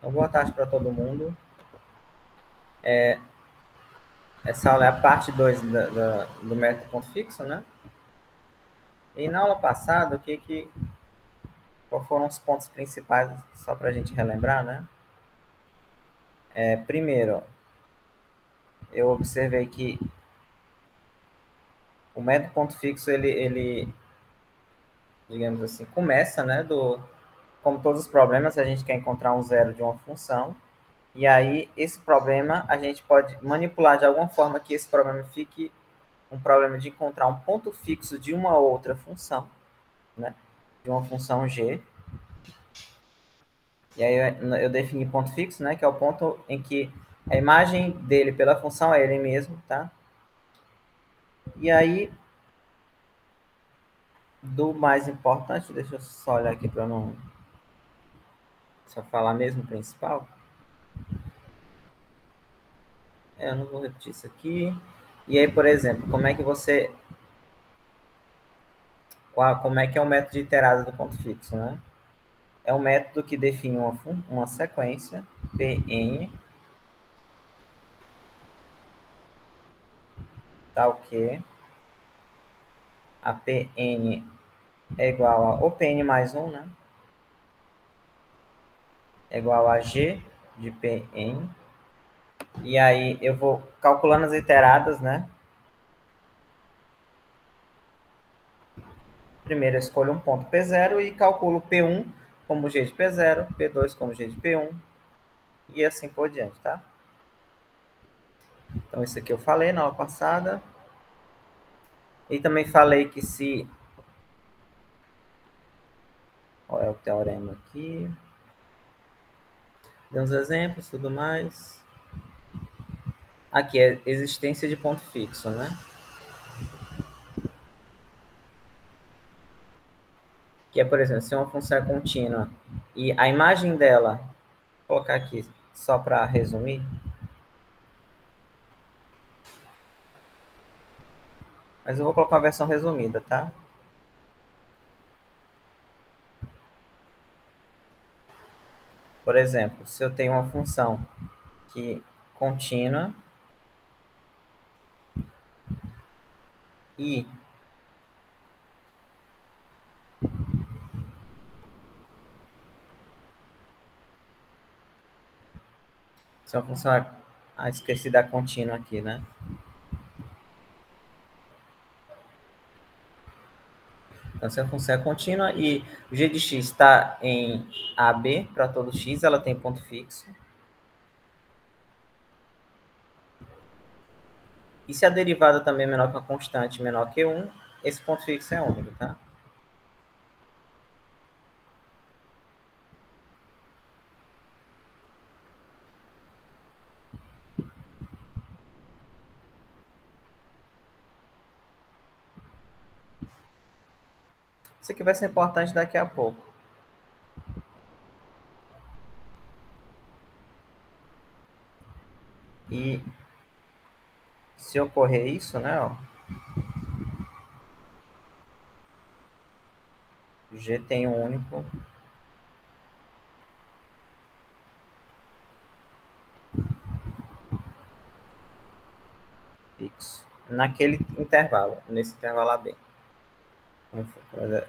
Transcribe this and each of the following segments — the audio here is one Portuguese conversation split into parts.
Então, boa tarde para todo mundo. Essa aula é a parte 2 do método ponto fixo, né? E na aula passada, qual foram os pontos principais, só para a gente relembrar, né? Primeiro, eu observei que o método ponto fixo, ele digamos assim, começa, né? Como todos os problemas, a gente quer encontrar um zero de uma função. E aí, esse problema, a gente pode manipular de alguma forma que esse problema fique um problema de encontrar um ponto fixo de uma outra função, né? De uma função g. E aí eu defini ponto fixo, né? Que é o ponto em que a imagem dele pela função é ele mesmo, tá? E aí, do mais importante, deixa eu só olhar aqui para não só falar mesmo o principal. Eu não vou repetir isso aqui. E aí, por exemplo, como é que é o método de iterada do ponto fixo, né? É um método que define uma sequência Pn tal que a Pn é igual a o Pn mais 1, né? É igual a G de Pn. E aí eu vou calculando as iteradas, né? Primeiro eu escolho um ponto P0 e calculo P1 como G de P0, P2 como G de P1 e assim por diante, tá? Então isso aqui eu falei na aula passada. E também falei que se... Olha o teorema aqui. Dei uns exemplos, tudo mais. Aqui é existência de ponto fixo, né? Que é, por exemplo, se uma função é contínua e a imagem dela, vou colocar aqui só para resumir, mas eu vou colocar a versão resumida, tá? Por exemplo, se eu tenho uma função que contínua e se uma função esqueci da contínua aqui, né? Então, se a função é contínua e o g de x está em AB para todo x, ela tem ponto fixo. E se a derivada também é menor que uma constante menor que 1, esse ponto fixo é único, tá? Isso aqui vai ser importante daqui a pouco. E se ocorrer isso, né, ó, G tem um único fixo naquele intervalo, nesse intervalo AB,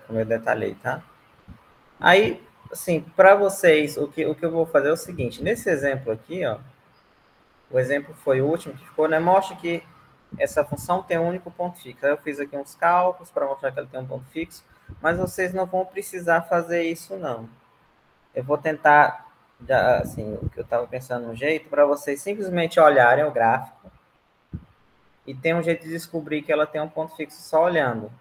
como eu detalhei, tá? Aí, assim, para vocês, o que eu vou fazer é o seguinte, nesse exemplo aqui, ó, o exemplo foi o último que ficou, né, mostra que essa função tem um único ponto fixo. Aí eu fiz aqui uns cálculos para mostrar que ela tem um ponto fixo, mas vocês não vão precisar fazer isso, não. Eu vou tentar, assim, o que eu estava pensando, um jeito para vocês simplesmente olharem o gráfico e tem um jeito de descobrir que ela tem um ponto fixo só olhando.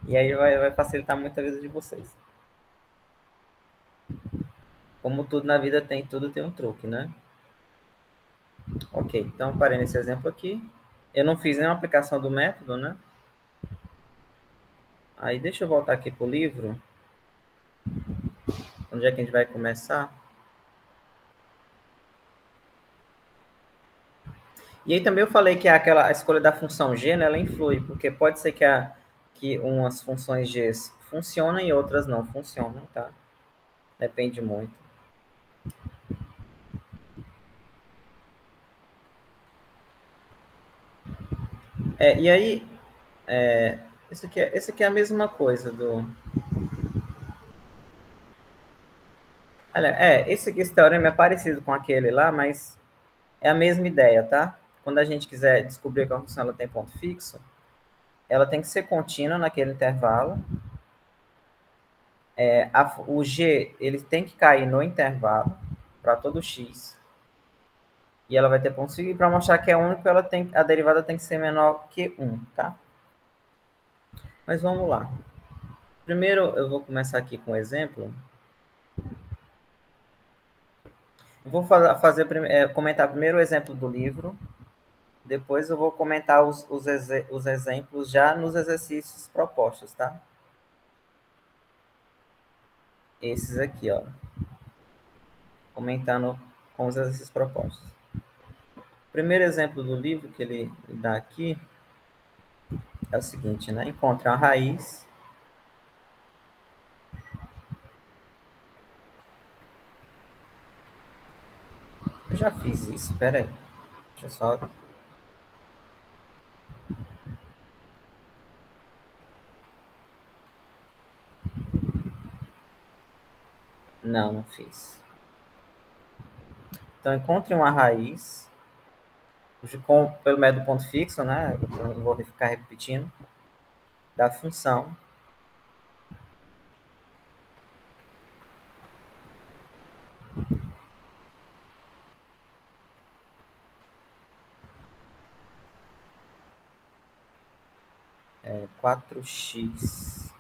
E aí vai facilitar muito a vida de vocês. Como tudo na vida tem, tudo tem um truque, né? Ok, então parei nesse exemplo aqui. Eu não fiz nenhuma aplicação do método, né? Aí deixa eu voltar aqui para o livro. Onde é que a gente vai começar? E aí também eu falei que a escolha da função g, né, ela influi, porque pode ser que umas funções g funcionem e outras não funcionam, tá? Depende muito. E aí, esse aqui é a mesma coisa do... Olha, esse teorema é parecido com aquele lá, mas é a mesma ideia, tá? Quando a gente quiser descobrir que a função ela tem ponto fixo, ela tem que ser contínua naquele intervalo. O g ele tem que cair no intervalo para todo x. E ela vai ter ponto fixo. E para mostrar que é único, a derivada tem que ser menor que 1, tá? Mas vamos lá. Primeiro, eu vou começar aqui com um exemplo. Eu vou comentar primeiro o exemplo do livro. Depois eu vou comentar os exemplos já nos exercícios propostos, tá? Esses aqui, ó. Comentando com os exercícios propostos. O primeiro exemplo do livro que ele dá aqui é o seguinte, né? Encontre a raiz eu já fiz isso, espera aí. Deixa eu só... Não fiz. Então, encontre uma raiz pelo método do ponto fixo, né? Eu não vou ficar repetindo. Da função 4x.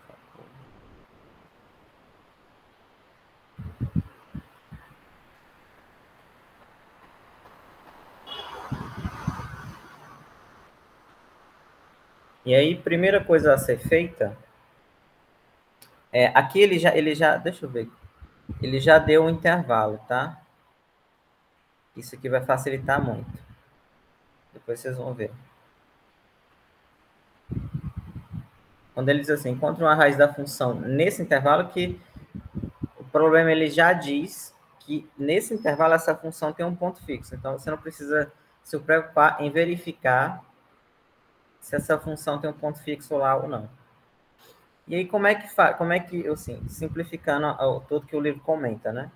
E aí, primeira coisa a ser feita aqui ele já, deixa eu ver, ele já deu um intervalo, tá? Isso aqui vai facilitar muito. Depois vocês vão ver. Quando ele diz assim, encontre uma raiz da função nesse intervalo, que o problema ele já diz que nesse intervalo essa função tem um ponto fixo. Então, você não precisa se preocupar em verificar se essa função tem um ponto fixo lá ou não. E aí, como é que assim, simplificando tudo que o livro comenta, né?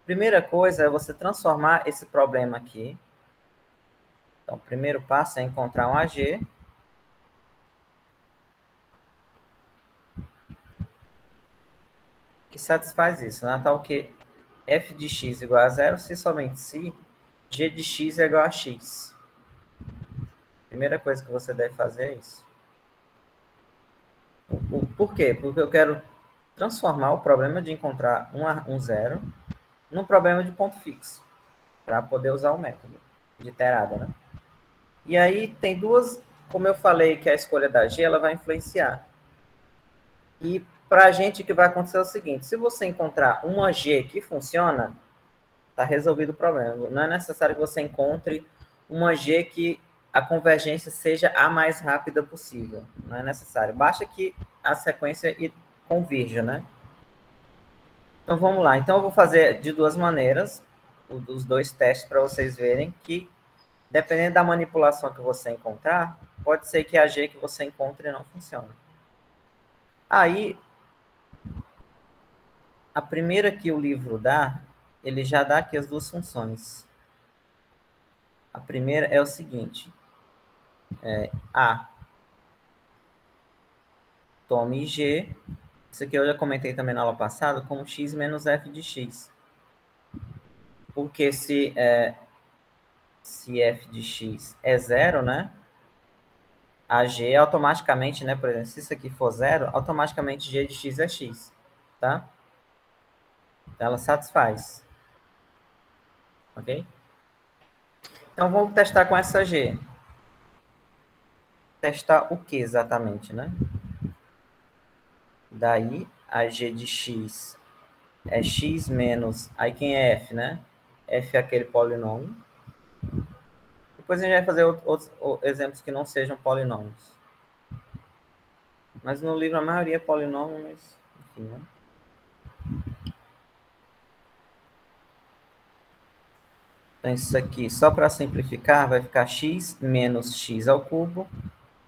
Primeira coisa é você transformar esse problema aqui. Então, o primeiro passo é encontrar um AG. Que satisfaz isso, né? Tal que f de x igual a zero, se somente se g de x é igual a x. Primeira coisa que você deve fazer é isso. Por quê? Porque eu quero transformar o problema de encontrar um zero num problema de ponto fixo, para poder usar o método de iterada, né? E aí tem duas, como eu falei que a escolha da G, ela vai influenciar. E para a gente o que vai acontecer é o seguinte, se você encontrar uma G que funciona, está resolvido o problema. Não é necessário que você encontre uma G que a convergência seja a mais rápida possível. Não é necessário. Basta que a sequência convirja, né? Então, vamos lá. Então, eu vou fazer de duas maneiras os dois testes para vocês verem que, dependendo da manipulação que você encontrar, pode ser que a G que você encontre não funcione. Aí, a primeira que o livro dá, ele já dá aqui as duas funções. A primeira é o seguinte. A. Tome G. Isso aqui eu já comentei também na aula passada, como x menos f de x. Porque se f de x é zero, né? A g automaticamente, né? Por exemplo, se isso aqui for zero, automaticamente g de x é x, tá? Então, ela satisfaz. Ok? Então, vamos testar com essa g. Testar o que exatamente, né? Daí, a g de x é x menos... Aí, quem é f, né? F é aquele polinômio. Depois a gente vai fazer outros exemplos que não sejam polinômios. Mas no livro a maioria é polinômio, mas enfim, né? Então, isso aqui, só para simplificar, vai ficar x menos x ao cubo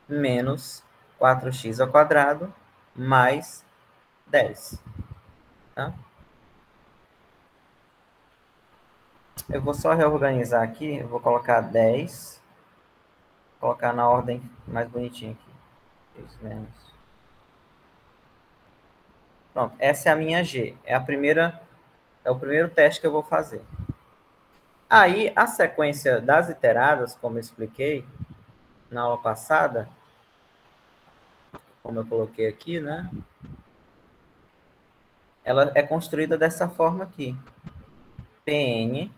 menos 4x ao quadrado mais 10. Tá? Eu vou só reorganizar aqui, eu vou colocar 10, colocar na ordem mais bonitinha aqui. Isso menos. Pronto, essa é a minha G. É o primeiro teste que eu vou fazer. Aí, a sequência das iteradas, como eu expliquei na aula passada, como eu coloquei aqui, né? Ela é construída dessa forma aqui. Pn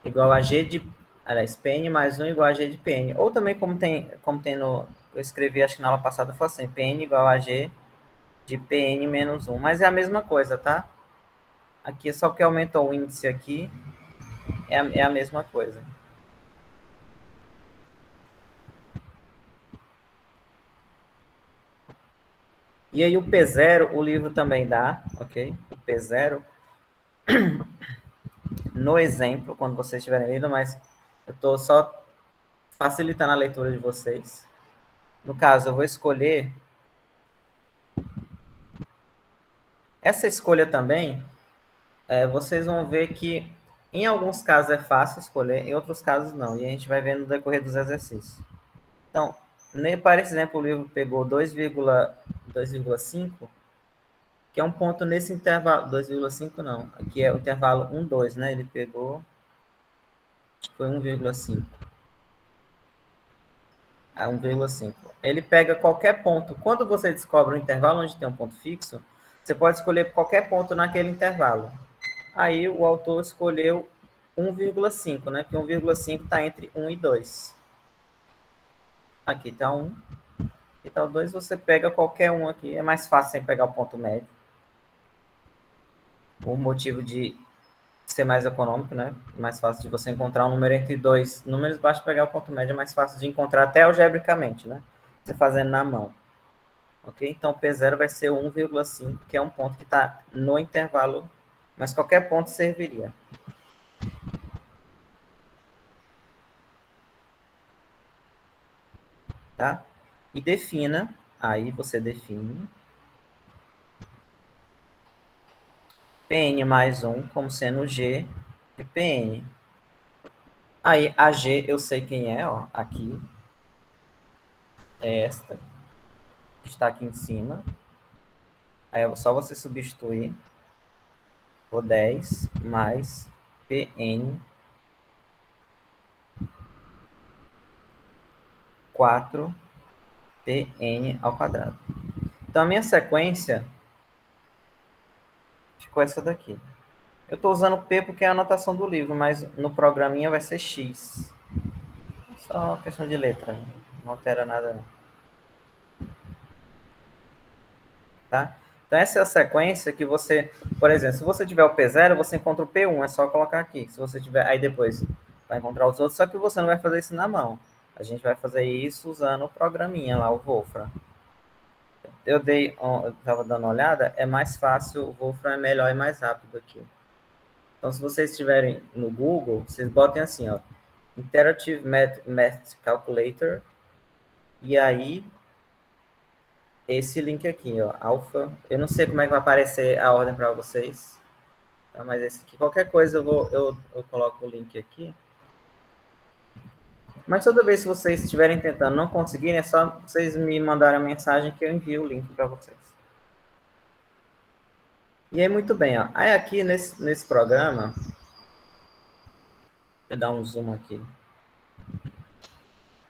igual a G de... Aliás, Pn mais 1 igual a G de Pn. Ou também, como tem no... Eu escrevi, acho que na aula passada foi assim, Pn igual a G de Pn menos 1. Mas é a mesma coisa, tá? Aqui, só que aumentou o índice aqui, é a mesma coisa. E aí o P0, o livro também dá, ok? O P0, no exemplo, quando vocês estiverem lendo, mas eu estou só facilitando a leitura de vocês. No caso, eu vou escolher... Essa escolha também, vocês vão ver que em alguns casos é fácil escolher, em outros casos não. E a gente vai ver no decorrer dos exercícios. Então, para esse exemplo, o livro pegou 2,5, que é um ponto nesse intervalo. 2,5 não, aqui é o intervalo 1, 2, né? Ele pegou, acho que foi 1,5. 1,5. Ele pega qualquer ponto. Quando você descobre um intervalo onde tem um ponto fixo, você pode escolher qualquer ponto naquele intervalo. Aí o autor escolheu 1,5, né? Porque 1,5 está entre 1 e 2. Aqui está 1. Aqui está o 2. Você pega qualquer um aqui. É mais fácil sem pegar o ponto médio. Por motivo de ser mais econômico, né? Mais fácil de você encontrar um número entre dois números, basta pegar o ponto médio, é mais fácil de encontrar até algebricamente, né? Você fazendo na mão. Ok? Então, P0 vai ser 1,5, que é um ponto que está no intervalo, mas qualquer ponto serviria. Tá? E defina, aí você define Pn mais 1 como sendo G de Pn. Aí, a G eu sei quem é, ó, aqui. É esta, que está aqui em cima. Aí é só você substituir o 10 mais Pn 4 Pn ao quadrado. Então, a minha sequência ficou essa daqui. Eu estou usando P porque é a anotação do livro, mas no programinha vai ser X. Só questão de letra, não altera nada não. Tá? Então, essa é a sequência que você... Por exemplo, se você tiver o P0, você encontra o P1, é só colocar aqui. Se você tiver... Aí depois vai encontrar os outros, só que você não vai fazer isso na mão. A gente vai fazer isso usando o programinha lá, o Wolfram. Eu estava dando uma olhada, é mais fácil, o Wolfram é melhor e mais rápido aqui. Então, se vocês estiverem no Google, vocês botem assim, ó, Interactive Math Calculator, e aí esse link aqui, ó, alfa. Eu não sei como é que vai aparecer a ordem para vocês, tá? Mas esse aqui, qualquer coisa eu coloco o link aqui. Mas toda vez que vocês estiverem tentando não conseguirem, é só vocês me mandarem a mensagem que eu envio o link para vocês. E aí, muito bem, ó. Aí aqui nesse programa, vou dar um zoom aqui.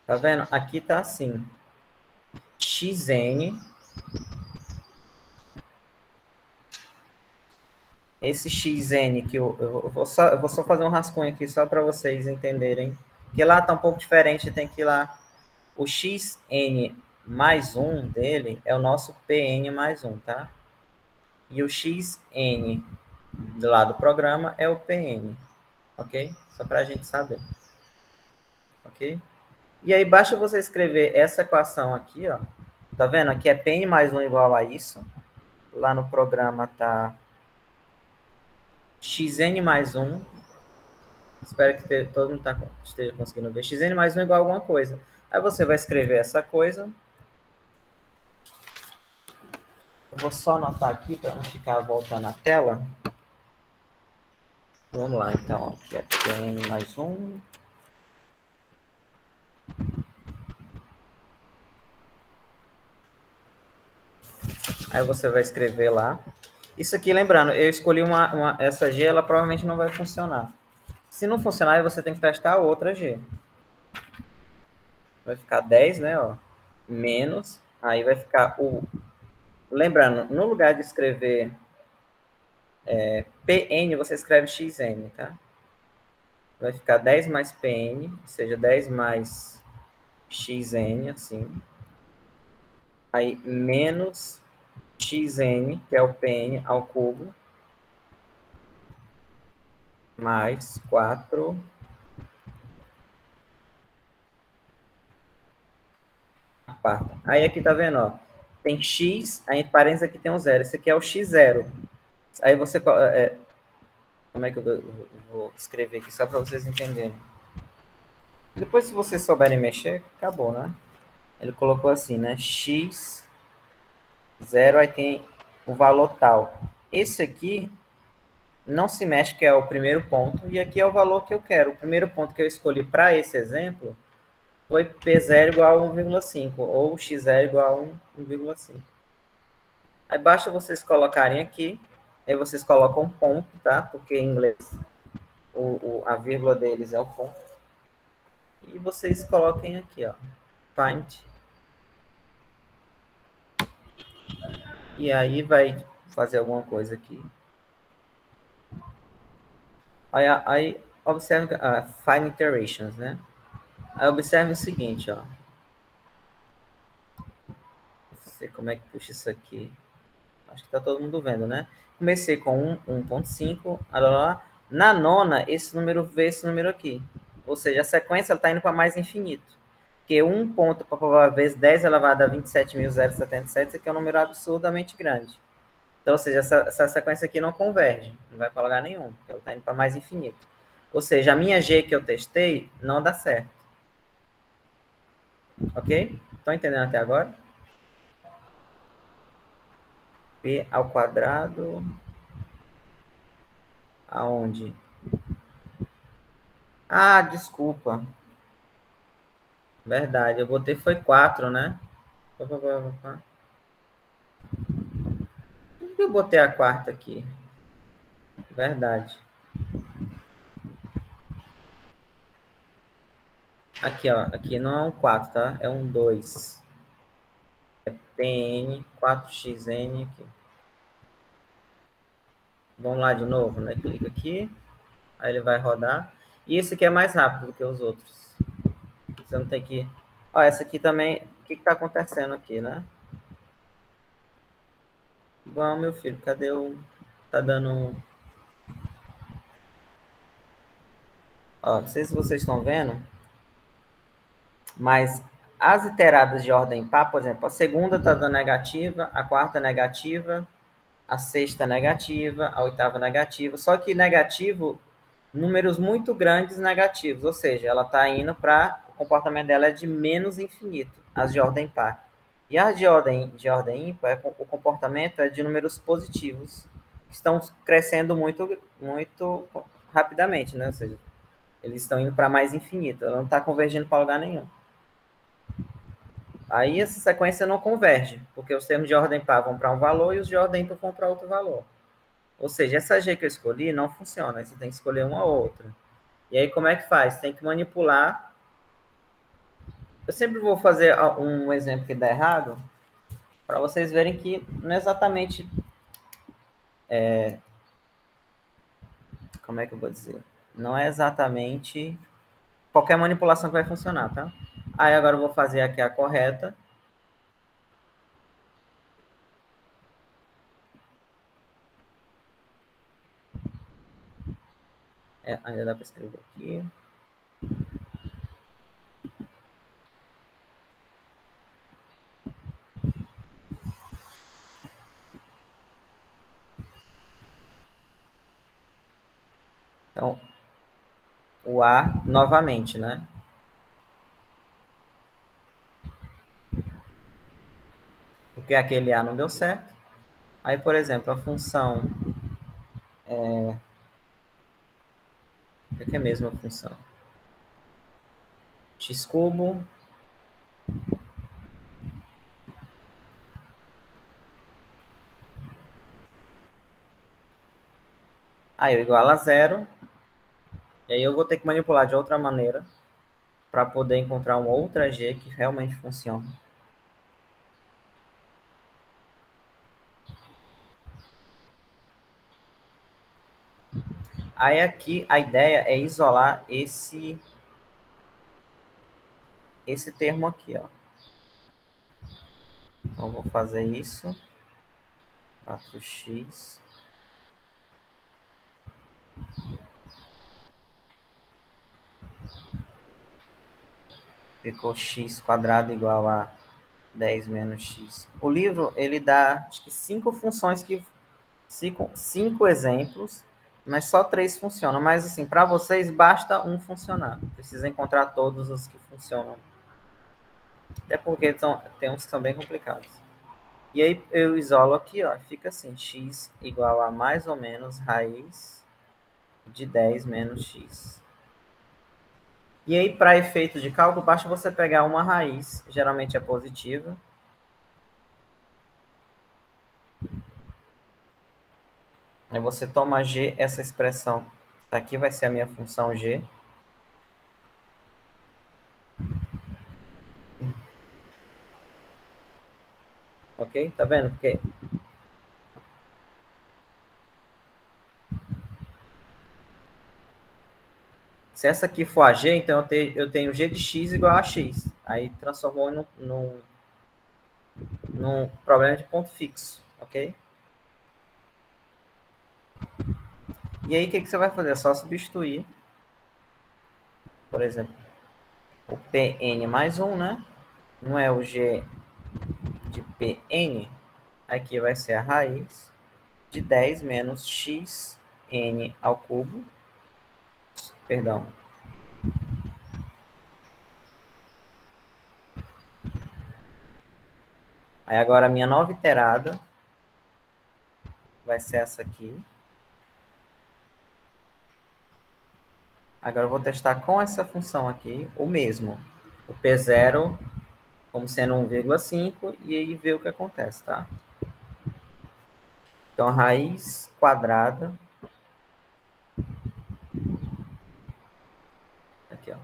Tá vendo? Aqui tá assim. XN. Esse XN que eu vou só fazer um rascunho aqui só para vocês entenderem. Que lá tá um pouco diferente, tem que ir lá. O XN mais 1 dele é o nosso PN mais 1, tá? E o XN do lado do programa é o PN, ok? Só para a gente saber, ok? E aí basta você escrever essa equação aqui, ó. Tá vendo? Aqui é PN mais 1 igual a isso. Lá no programa tá XN mais 1 Espero que todo mundo esteja conseguindo ver. Xn mais 1 igual a alguma coisa. Aí você vai escrever essa coisa. Eu vou só anotar aqui para não ficar voltando a tela. Vamos lá, então. Aqui é Xn mais 1. Aí você vai escrever lá. Isso aqui, lembrando, eu escolhi essa G, ela provavelmente não vai funcionar. Se não funcionar, você tem que testar a outra G. Vai ficar 10, né? Ó, menos. Aí vai ficar o... Lembrando, no lugar de escrever PN, você escreve XN, tá? Vai ficar 10 mais PN, ou seja, 10 mais XN, assim. Aí, menos XN, que é o PN, ao cubo, mais 4. Aí aqui tá vendo, ó, tem X, aí em parênteses aqui tem um zero. Esse aqui é o X0. Aí você... como é que eu vou escrever aqui, só para vocês entenderem. Depois, se vocês souberem mexer, acabou, né? Ele colocou assim, né? X0, aí tem o valor tal. Esse aqui não se mexe, que é o primeiro ponto, e aqui é o valor que eu quero. O primeiro ponto que eu escolhi para esse exemplo foi P0 igual a 1,5, ou X0 igual a 1,5. Aí basta vocês colocarem aqui, aí vocês colocam um ponto, tá? Porque em inglês a vírgula deles é o ponto. E vocês coloquem aqui, ó, find. E aí vai fazer alguma coisa aqui. Aí observe find iterations, né? Aí observe o seguinte, ó. Não sei como é que puxa isso aqui. Acho que tá todo mundo vendo, né? Comecei com 1.5, na nona, esse número vê esse número aqui. Ou seja, a sequência está indo para mais infinito. Porque 1 ponto para vezes 10 elevado a 27.077, isso aqui é um número absurdamente grande. Então, ou seja, essa sequência aqui não converge, não vai para lugar nenhum, porque ela está indo para mais infinito. Ou seja, a minha G que eu testei não dá certo. Ok? Estão entendendo até agora? P ao quadrado. Aonde? Ah, desculpa. Verdade, eu botei foi 4, né? Por que eu botei a quarta aqui? Verdade. Aqui, ó. Aqui não é um 4, tá? É um 2. É PN, 4XN aqui. Vamos lá de novo, né? Clica aqui. Aí ele vai rodar. E esse aqui é mais rápido do que os outros. Você não tem que... Ó, essa aqui também... O que está acontecendo aqui, né? Bom, meu filho, cadê o... Tá dando... Ó, não sei se vocês estão vendo, mas as iteradas de ordem par, por exemplo, a segunda está dando negativa, a quarta negativa, a sexta negativa, a oitava negativa, só que negativo, números muito grandes negativos, ou seja, ela está indo para... O comportamento dela é de menos infinito, as de ordem par. E as de ordem ímpar, o comportamento é de números positivos, que estão crescendo muito, muito rapidamente, né? Ou seja, eles estão indo para mais infinito, ela não está convergindo para lugar nenhum. Aí essa sequência não converge, porque os termos de ordem par vão para um valor e os de ordem ímpar vão para outro valor. Ou seja, essa G que eu escolhi não funciona, você tem que escolher uma ou outra. E aí como é que faz? Tem que manipular. Eu sempre vou fazer um exemplo que dá errado, para vocês verem que não é exatamente... como é que eu vou dizer? Não é exatamente qualquer manipulação que vai funcionar, tá? Aí agora eu vou fazer aqui a correta. Ainda dá para escrever aqui. Então, o A novamente, né? Porque aquele A não deu certo. Aí, por exemplo, a função... O que é mesmo a função? X cubo... Aí eu igualo a zero. E aí eu vou ter que manipular de outra maneira para poder encontrar uma outra G que realmente funcione. Aí aqui a ideia é isolar esse termo aqui, ó. Então, eu vou fazer isso. 4x. Ficou x quadrado igual a 10 menos x. O livro, ele dá, acho que 5 funções que... 5 exemplos, mas só 3 funcionam. Mas, assim, para vocês, basta um funcionar. Precisa encontrar todos os que funcionam. Até porque tem uns que são bem complicados. E aí eu isolo aqui, ó, fica assim, x igual a mais ou menos raiz de 10 menos x. E aí, para efeito de cálculo, basta você pegar uma raiz, geralmente é positiva. Aí você toma g, essa expressão aqui vai ser a minha função g. Ok? Tá vendo? Porque se essa aqui for a g, então eu tenho g de x igual a x. Aí transformou num problema de ponto fixo. Ok? E aí, o que você vai fazer? É só substituir, por exemplo, o Pn mais 1, né? Não é o G de Pn. Aqui vai ser a raiz de 10 menos xn ao cubo. Perdão. Aí agora a minha nova iterada vai ser essa aqui. Agora eu vou testar com essa função aqui, o mesmo. O P0 como sendo 1,5 e aí ver o que acontece, tá? Então, a raiz quadrada. Aqui, ó.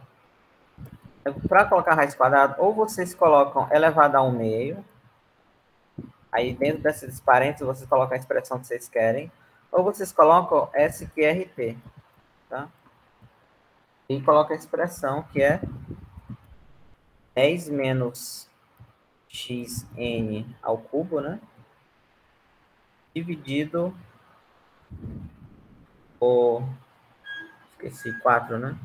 Para colocar raiz quadrada, ou vocês colocam elevado a 1 meio. Aí, dentro desses parênteses, vocês colocam a expressão que vocês querem. Ou vocês colocam SQRT, tá? E colocam a expressão que é 10 menos xn ao cubo, né? Dividido por... Esqueci, 4, né?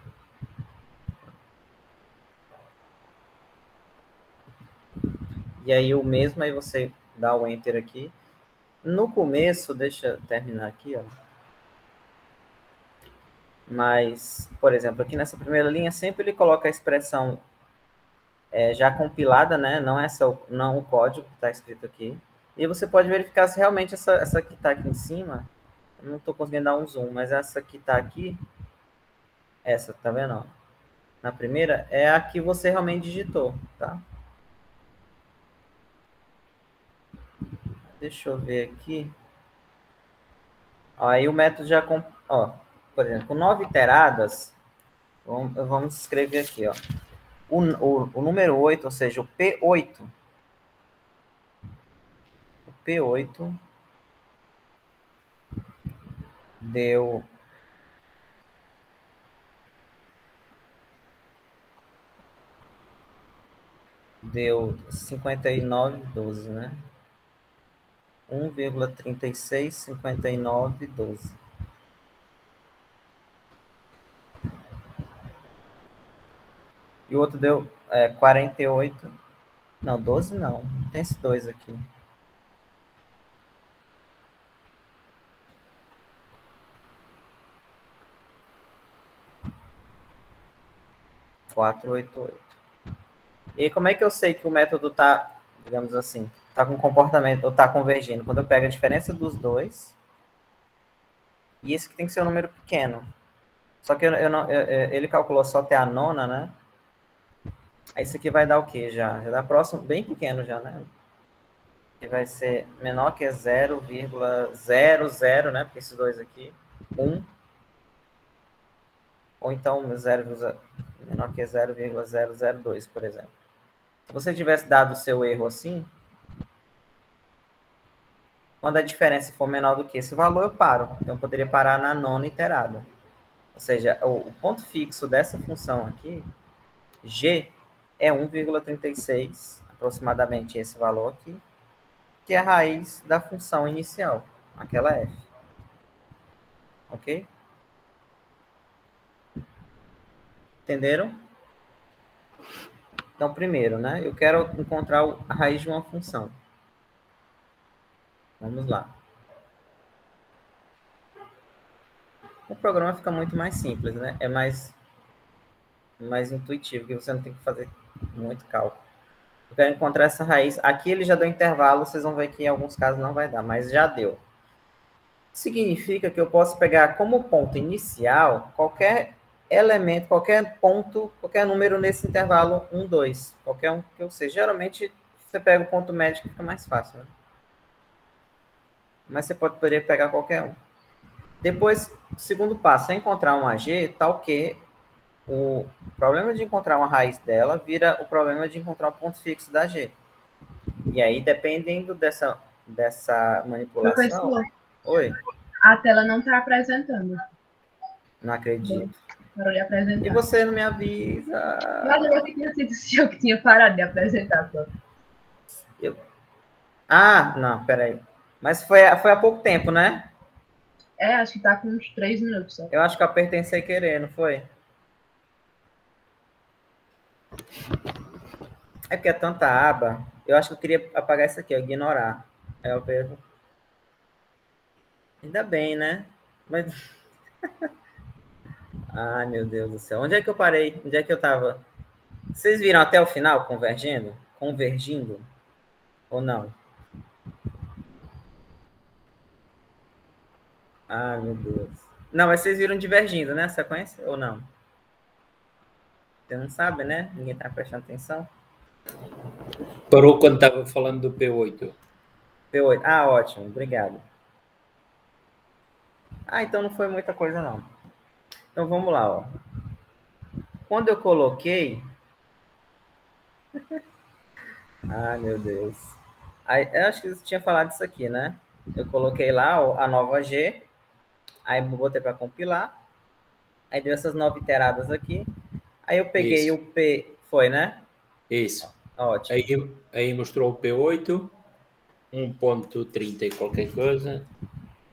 E aí o mesmo, aí você dá o Enter aqui. No começo, deixa eu terminar aqui, ó. Mas, por exemplo, aqui nessa primeira linha, sempre ele coloca a expressão já compilada, né? Não, não o código que está escrito aqui. E você pode verificar se realmente essa que está aqui em cima, eu não estou conseguindo dar um zoom, mas essa que está aqui, essa, tá vendo? Ó? Na primeira, é a que você realmente digitou, tá? Deixa eu ver aqui. Ó, aí o método já... Ó, por exemplo, com 9 iteradas, vamos escrever aqui, ó. O número 8, ou seja, o P8 deu 59,12, né? 1,365912. E o outro deu 48. Não, 12 não. Tem esse 2 aqui. 488. E como é que eu sei que o método está, digamos assim, está com comportamento, ou está convergindo? Quando eu pego a diferença dos dois, e esse que tem que ser um número pequeno. Só que ele calculou só até a nona, né? Aí isso aqui vai dar o quê já? Já dá próximo, bem pequeno já, né? Que vai ser menor que 0,00, né? Porque esses dois aqui, 1. Ou então menor que 0,002, por exemplo. Se você tivesse dado o seu erro assim, quando a diferença for menor do que esse valor, eu paro. Então, eu poderia parar na nona iterada. Ou seja, o ponto fixo dessa função aqui, g, é 1,36, aproximadamente esse valor aqui, que é a raiz da função inicial, aquela f. Ok? Entenderam? Então, primeiro, né? Eu quero encontrar a raiz de uma função. Vamos lá. O programa fica muito mais simples, né? É mais intuitivo, que você não tem que fazer muito cálculo. Eu quero encontrar essa raiz. Aqui ele já deu intervalo, vocês vão ver que em alguns casos não vai dar, mas já deu. Significa que eu posso pegar como ponto inicial qualquer elemento, qualquer ponto, qualquer número nesse intervalo 1, 2. Qualquer um que eu seja. Geralmente, você pega o ponto médio que fica mais fácil, né? Mas você poderia pegar qualquer um. Depois, o segundo passo é encontrar um AG, tal que o problema de encontrar uma raiz dela vira o problema de encontrar o ponto fixo da G. E aí, dependendo dessa manipulação... Professor, Oi? a tela não está apresentando. Não acredito. Parou de apresentar. E você não me avisa? Mas eu que tinha sido o senhor que tinha parado de apresentar. Ah, não, peraí. Mas foi há pouco tempo, né? É, acho que está com uns 3 minutos só. Eu acho que eu apertei sem querer, não foi? É porque é tanta aba. Eu acho que eu queria apagar isso aqui, ignorar. Aí eu vejo. Ainda bem, né? Mas... Ai, meu Deus do céu. Onde é que eu parei? Onde é que eu tava? Vocês viram até o final convergindo? Convergindo? Ou não? Ah, meu Deus. Não, mas vocês viram divergindo, né? A sequência? Ou não? Você não sabe, né? Ninguém tá prestando atenção. Parou quando estava falando do P8. P8. Ah, ótimo. Obrigado. Ah, então não foi muita coisa, não. Então, vamos lá, ó. Quando eu coloquei... Ai, meu Deus. Aí, eu acho que você tinha falado isso aqui, né? Eu coloquei lá ó, a nova G, aí botei para compilar, aí deu essas 9 iteradas aqui, aí eu peguei Isso. o P... Foi, né? Isso. Ótimo. Aí mostrou o P8, 1.30 e qualquer coisa.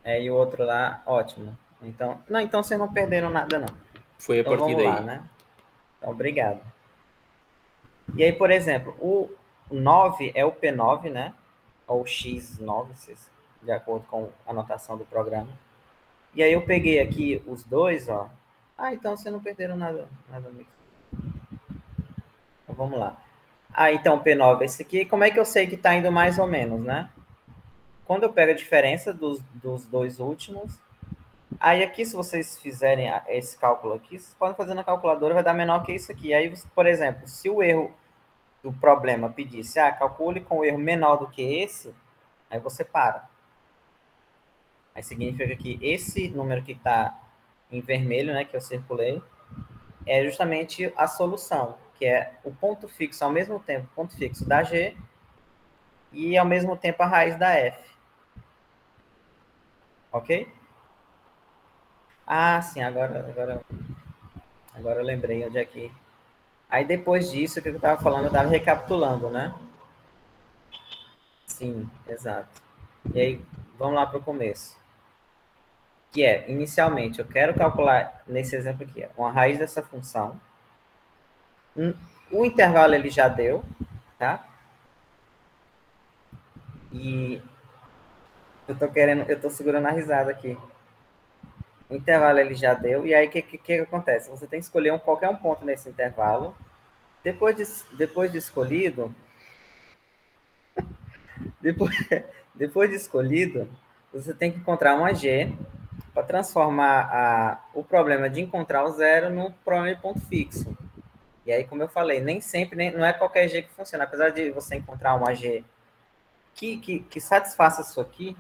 E o outro lá, ótimo. Então, então vocês não perderam nada, não. Foi a Então, partir vamos daí. lá, né? Então, obrigado. E aí, por exemplo, o 9 é o P9, né? Ou X9, de acordo com a anotação do programa. E aí eu peguei aqui os dois, ó. Ah, então vocês não perderam nada. Então, vamos lá. Ah, então, P9 é esse aqui. Como é que eu sei que está indo mais ou menos, né? Quando eu pego a diferença dos dois últimos, aí aqui, se vocês fizerem esse cálculo aqui, vocês podem fazer na calculadora, vai dar menor que isso aqui. Aí, por exemplo, se o erro do problema pedisse, calcule com o erro menor do que esse, aí você para. Aí significa que esse número que está em vermelho, né, que eu circulei, é justamente a solução, que é o ponto fixo ao mesmo tempo, ponto fixo da G e ao mesmo tempo a raiz da F. Ok? Ah, sim, agora eu lembrei onde é que... Aí depois disso, o que eu estava falando, eu estava recapitulando, né? Sim, exato. E aí, vamos lá para o começo. Que é, inicialmente, eu quero calcular, nesse exemplo aqui, uma raiz dessa função. O intervalo ele já deu, tá? E eu tô segurando a risada aqui. O intervalo ele já deu, e aí o que acontece? Você tem que escolher qualquer um ponto nesse intervalo. Depois de escolhido, depois, depois de escolhido, você tem que encontrar uma G para transformar o problema de encontrar o zero num problema de ponto fixo. E aí, como eu falei, nem sempre, não é qualquer G que funciona. Apesar de você encontrar uma G que satisfaça isso aqui.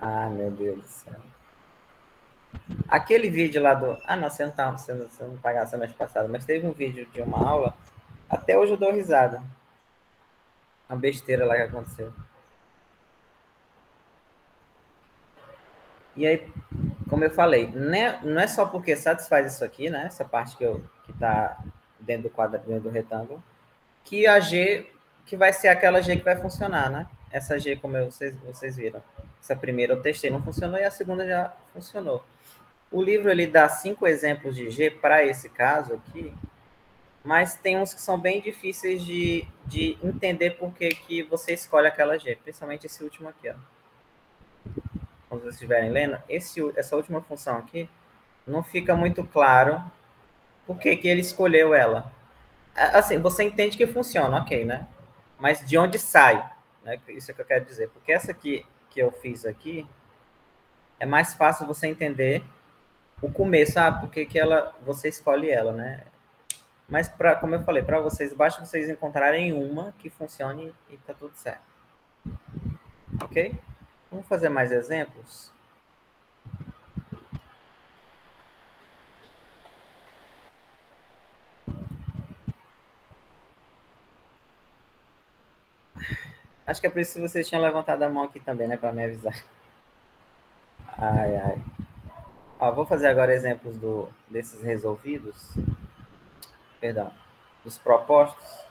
Ah, meu Deus do céu. Aquele vídeo lá do... Ah, não, você não pagava semestre passado, mas teve um vídeo de uma aula, até hoje eu dou risada. Uma besteira lá que aconteceu. E aí, como eu falei, não é só porque satisfaz isso aqui, né? Essa parte que está dentro do quadro, dentro do retângulo, que a G, que vai ser aquela G que vai funcionar, né? Essa G, como vocês viram. Essa primeira eu testei, não funcionou, e a segunda já funcionou. O livro, ele dá 5 exemplos de G para esse caso aqui, mas tem uns que são bem difíceis de entender por que você escolhe aquela G, principalmente esse último aqui, ó. Quando vocês estiverem lendo, essa última função aqui, não fica muito claro por que ele escolheu ela. Assim, você entende que funciona, ok, né? Mas de onde sai? Né? Isso é que eu quero dizer. Porque essa aqui que eu fiz aqui, é mais fácil você entender o começo, por que você escolhe ela, né? Mas, como eu falei, para vocês, basta vocês encontrarem uma que funcione e tá tudo certo. Ok? Vamos fazer mais exemplos? Acho que é por isso que vocês tinham levantado a mão aqui também, né? Para me avisar. Ai, ai. Ó, vou fazer agora exemplos desses resolvidos. Perdão. Dos propostos.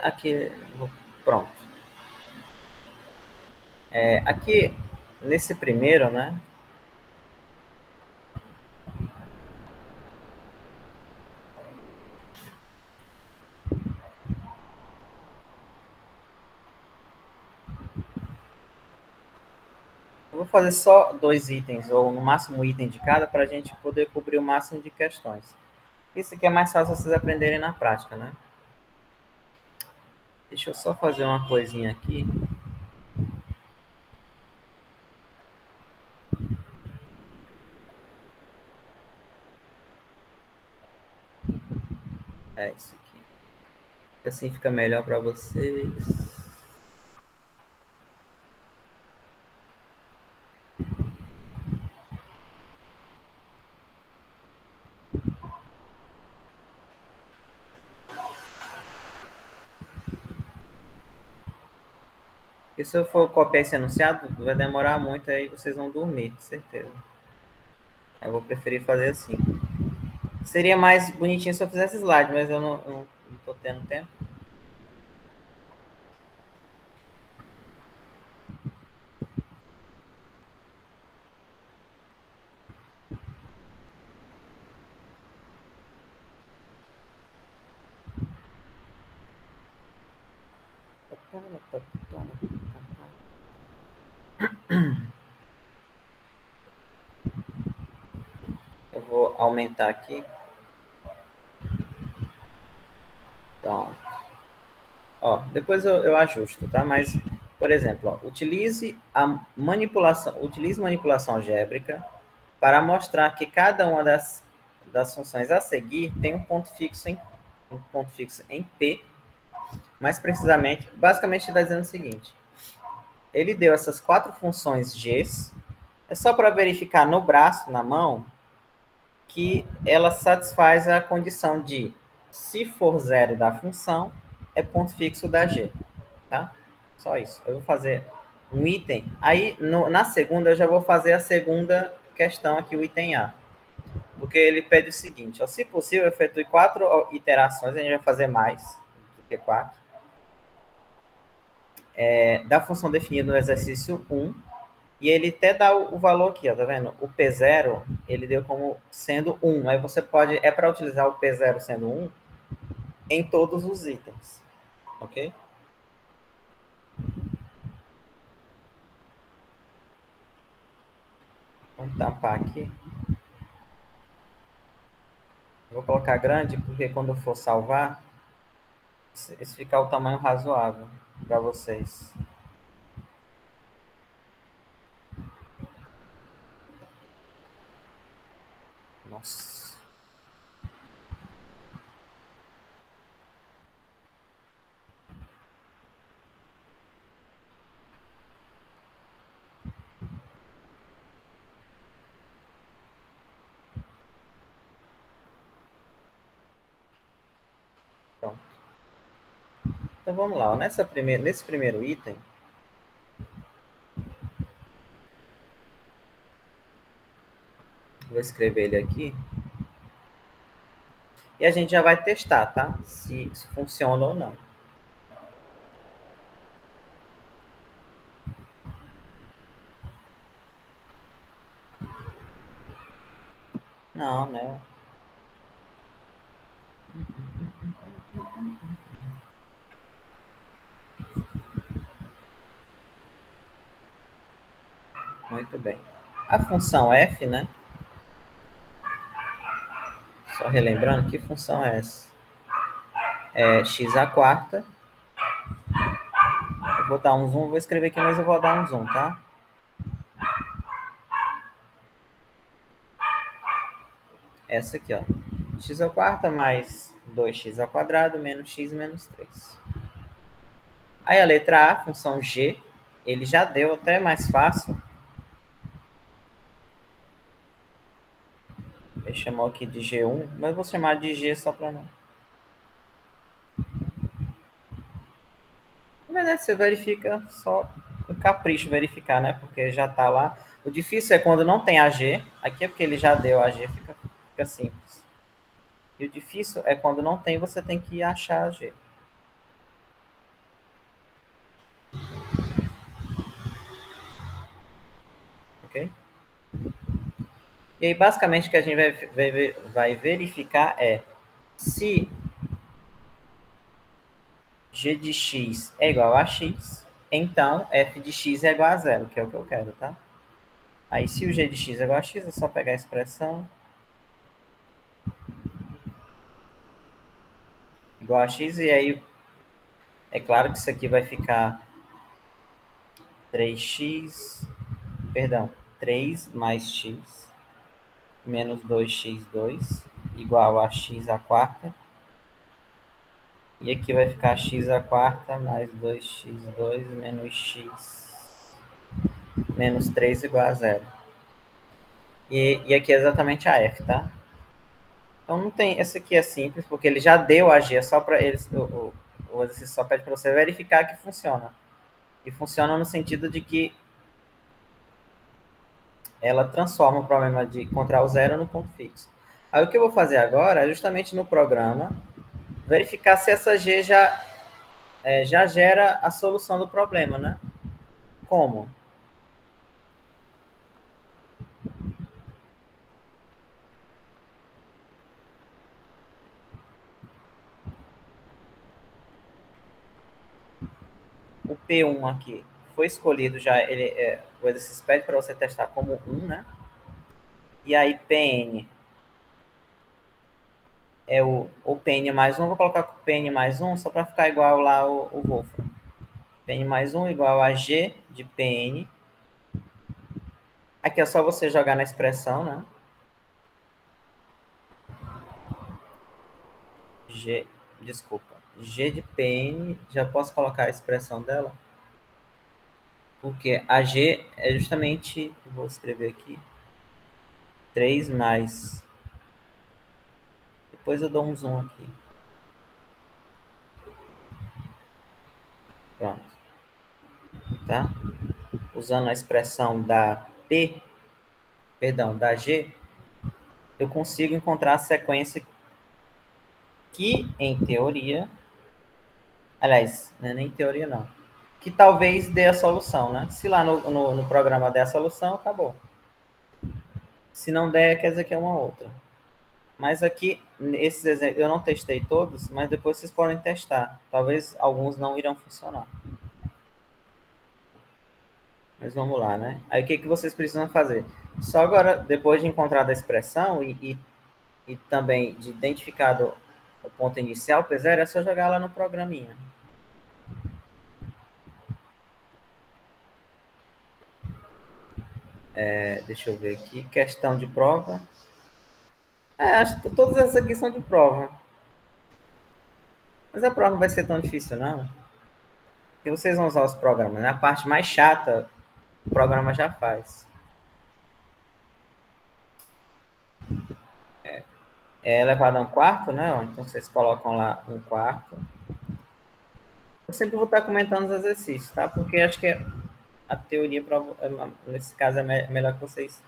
Aqui, pronto. Aqui, nesse primeiro, né? Eu vou fazer só 2 itens, ou no máximo um item de cada, para a gente poder cobrir o máximo de questões. Isso aqui é mais fácil vocês aprenderem na prática, né? Deixa eu só fazer uma coisinha aqui. É isso aqui. Assim fica melhor para vocês. Porque se eu for copiar esse enunciado, vai demorar muito, aí vocês vão dormir, com certeza. Eu vou preferir fazer assim. Seria mais bonitinho se eu fizesse slide, mas eu não tô tendo tempo. Eu vou aumentar aqui. Então, ó, depois eu ajusto, tá? Mas, por exemplo, ó, utilize manipulação algébrica para mostrar que cada uma das funções a seguir tem um ponto fixo em P. Mais precisamente, basicamente está dizendo o seguinte: ele deu essas 4 funções Gs, é só para verificar no braço, na mão, que ela satisfaz a condição de, se for zero da função, é ponto fixo da G, tá? Só isso. Eu vou fazer um item. Aí, na segunda, eu já vou fazer a segunda questão aqui, o item A. Porque ele pede o seguinte, ó, se possível, efetue 4 iterações, a gente vai fazer mais do que 4, da função definida no exercício 1, e ele até dá o valor aqui, ó, tá vendo? O P0, ele deu como sendo 1. Aí você pode, para utilizar o P0 sendo 1 em todos os itens. Ok? Vamos tampar aqui. Vou colocar grande, porque quando eu for salvar, esse ficar o tamanho razoável para vocês. Nossa. Pronto. Então vamos lá. Nesse primeiro item, vou escrever ele aqui. E a gente já vai testar, tá? Se isso funciona ou não. Não, né? Muito bem. A função f, né? Só relembrando, que função é essa? É x à quarta. Eu vou dar um zoom, vou escrever aqui, mas eu vou dar um zoom, tá? Essa aqui, ó. X à quarta mais 2x ao quadrado menos x menos 3. Aí a letra A, função g, ele já deu até mais fácil. Ele chamou aqui de G1, mas eu vou chamar de G só para não. Na verdade, você verifica só o capricho verificar, né? Porque já está lá. O difícil é quando não tem a G. Aqui é porque ele já deu a G, fica simples. E o difícil é quando não tem, você tem que achar a G. Ok? E aí, basicamente, o que a gente vai verificar é se g de x é igual a x, então f de x é igual a zero, que é o que eu quero, tá? Aí, se o g de x é igual a x, é só pegar a expressão igual a x, e aí é claro que isso aqui vai ficar 3x, perdão, 3 mais x menos 2x2 igual a x à quarta. E aqui vai ficar x à quarta mais 2x2 menos x menos 3 igual a zero. E aqui é exatamente a f, tá? Então não tem, esse aqui é simples, porque ele já deu a g, é só para eles, o exercício só pede para você verificar que funciona. E funciona no sentido de que ela transforma o problema de encontrar o zero no ponto fixo. Aí o que eu vou fazer agora é justamente no programa verificar se essa g já gera a solução do problema, né? Como? O P1 aqui foi escolhido já, o exercício pede para você testar como 1, né? E aí Pn é o Pn mais 1, vou colocar o Pn mais 1 só para ficar igual lá o Wolfram. Pn mais 1 igual a G de Pn. Aqui é só você jogar na expressão, né? G de Pn, já posso colocar a expressão dela? Porque a G é justamente, vou escrever aqui, 3 mais... Depois eu dou um zoom aqui. Pronto. Tá? Usando a expressão da P, perdão, da G, eu consigo encontrar a sequência que, em teoria, aliás, não é nem teoria não, que talvez dê a solução, né? Se lá no programa der a solução, acabou. Se não der, quer dizer que é uma outra. Mas aqui, esses exemplos, eu não testei todos, mas depois vocês podem testar. Talvez alguns não irão funcionar. Mas vamos lá, né? Aí o que vocês precisam fazer? Só agora, depois de encontrar a expressão e também de identificado o ponto inicial, P0, é só jogar lá no programinha. Deixa eu ver aqui. Questão de prova. Acho que todas essas aqui são de prova. Mas a prova não vai ser tão difícil, não. Porque vocês vão usar os programas, né? A parte mais chata, o programa já faz. É elevado a 1/4, né? Então, vocês colocam lá 1/4. Eu sempre vou estar comentando os exercícios, tá? Porque acho que a teoria, nesse caso, é melhor que vocês.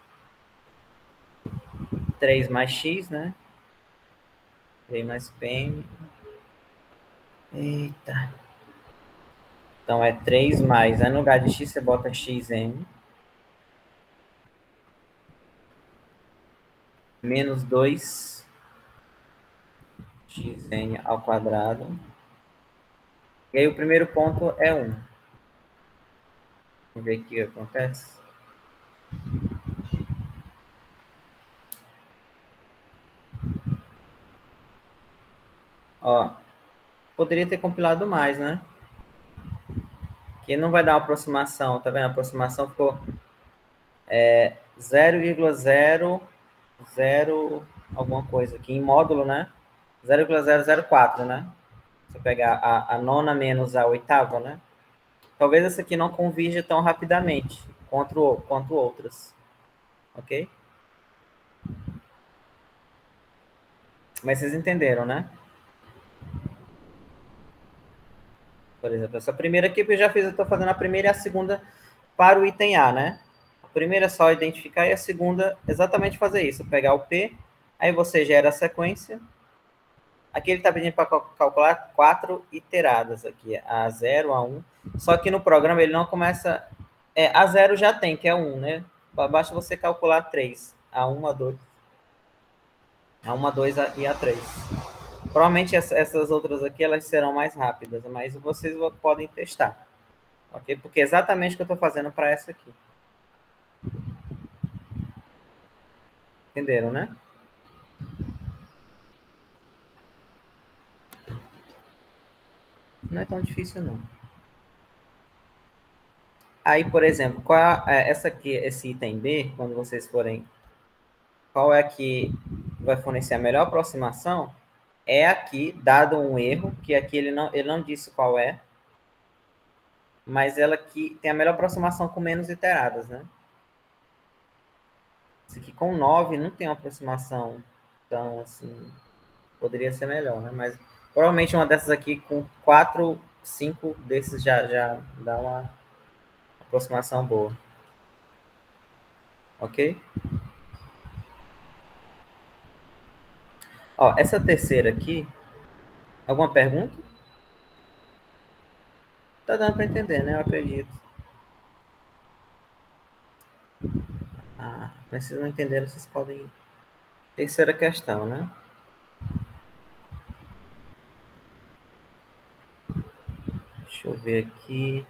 3 mais x, né? 3 mais PM. Eita. Então, é 3 mais. Aí, no lugar de x, você bota xn. Menos 2 xn ao quadrado. E aí, o primeiro ponto é 1. Vamos ver aqui o que acontece. Ó, poderia ter compilado mais, né? Que não vai dar uma aproximação, tá vendo? A aproximação ficou 0,0 alguma coisa aqui, em módulo, né? 0,004, né? Se eu pegar a nona menos a oitava, né? Talvez essa aqui não convirja tão rapidamente quanto outras. Ok? Mas vocês entenderam, né? Por exemplo, essa primeira aqui que eu já fiz, eu estou fazendo a primeira e a segunda para o item A, né? A primeira é só identificar e a segunda exatamente fazer isso. Pegar o P, aí você gera a sequência. Aqui ele está pedindo para calcular 4 iteradas aqui, A0, A1. Só que no programa ele não começa... A0 já tem, que é 1, né? Basta você calcular 3. A1, A2. A1, A2 e A3. Provavelmente essas outras aqui elas serão mais rápidas, mas vocês podem testar. Ok? Porque é exatamente o que eu estou fazendo para essa aqui. Entenderam, né? Não é tão difícil, não. Aí, por exemplo, essa aqui, esse item B, quando vocês forem... Qual é que vai fornecer a melhor aproximação? É aqui, dado um erro, que aqui ele não disse qual é, mas ela aqui tem a melhor aproximação com menos iteradas, né? Esse aqui com 9 não tem uma aproximação tão assim... Poderia ser melhor, né? Mas provavelmente uma dessas aqui com 4, 5 desses já dá uma aproximação boa. Ok? Ó, essa terceira aqui, alguma pergunta? Tá dando para entender, né? Eu acredito. Mas se não entenderam, vocês podem... Terceira questão, né? Deixa eu ver aqui.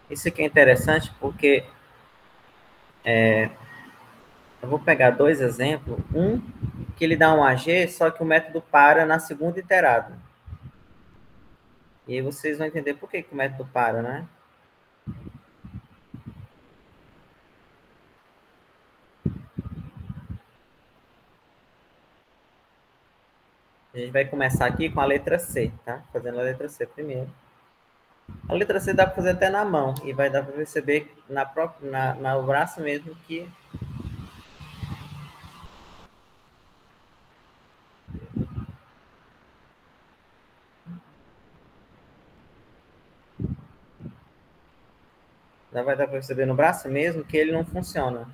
Isso aqui é interessante porque eu vou pegar 2 exemplos. Um que ele dá um AG, só que o método para na segunda iterada. E aí vocês vão entender por que o método para, né? A gente vai começar aqui com a letra C, tá? Fazendo a letra C primeiro. A letra C dá para fazer até na mão. E vai dar para perceber no braço mesmo que... Já vai dar para perceber no braço mesmo que ele não funciona.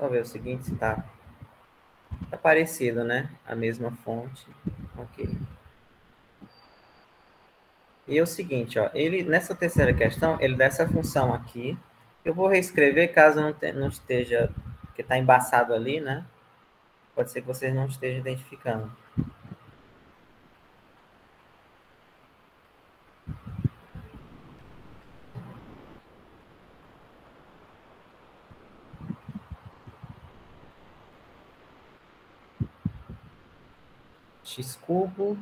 Só ver o seguinte, se tá parecido, né? A mesma fonte. Ok. E é o seguinte, ó, ele, nessa terceira questão, ele dá essa função aqui. Eu vou reescrever caso não esteja, que está embaçado ali, né? Pode ser que vocês não estejam identificando. X cubo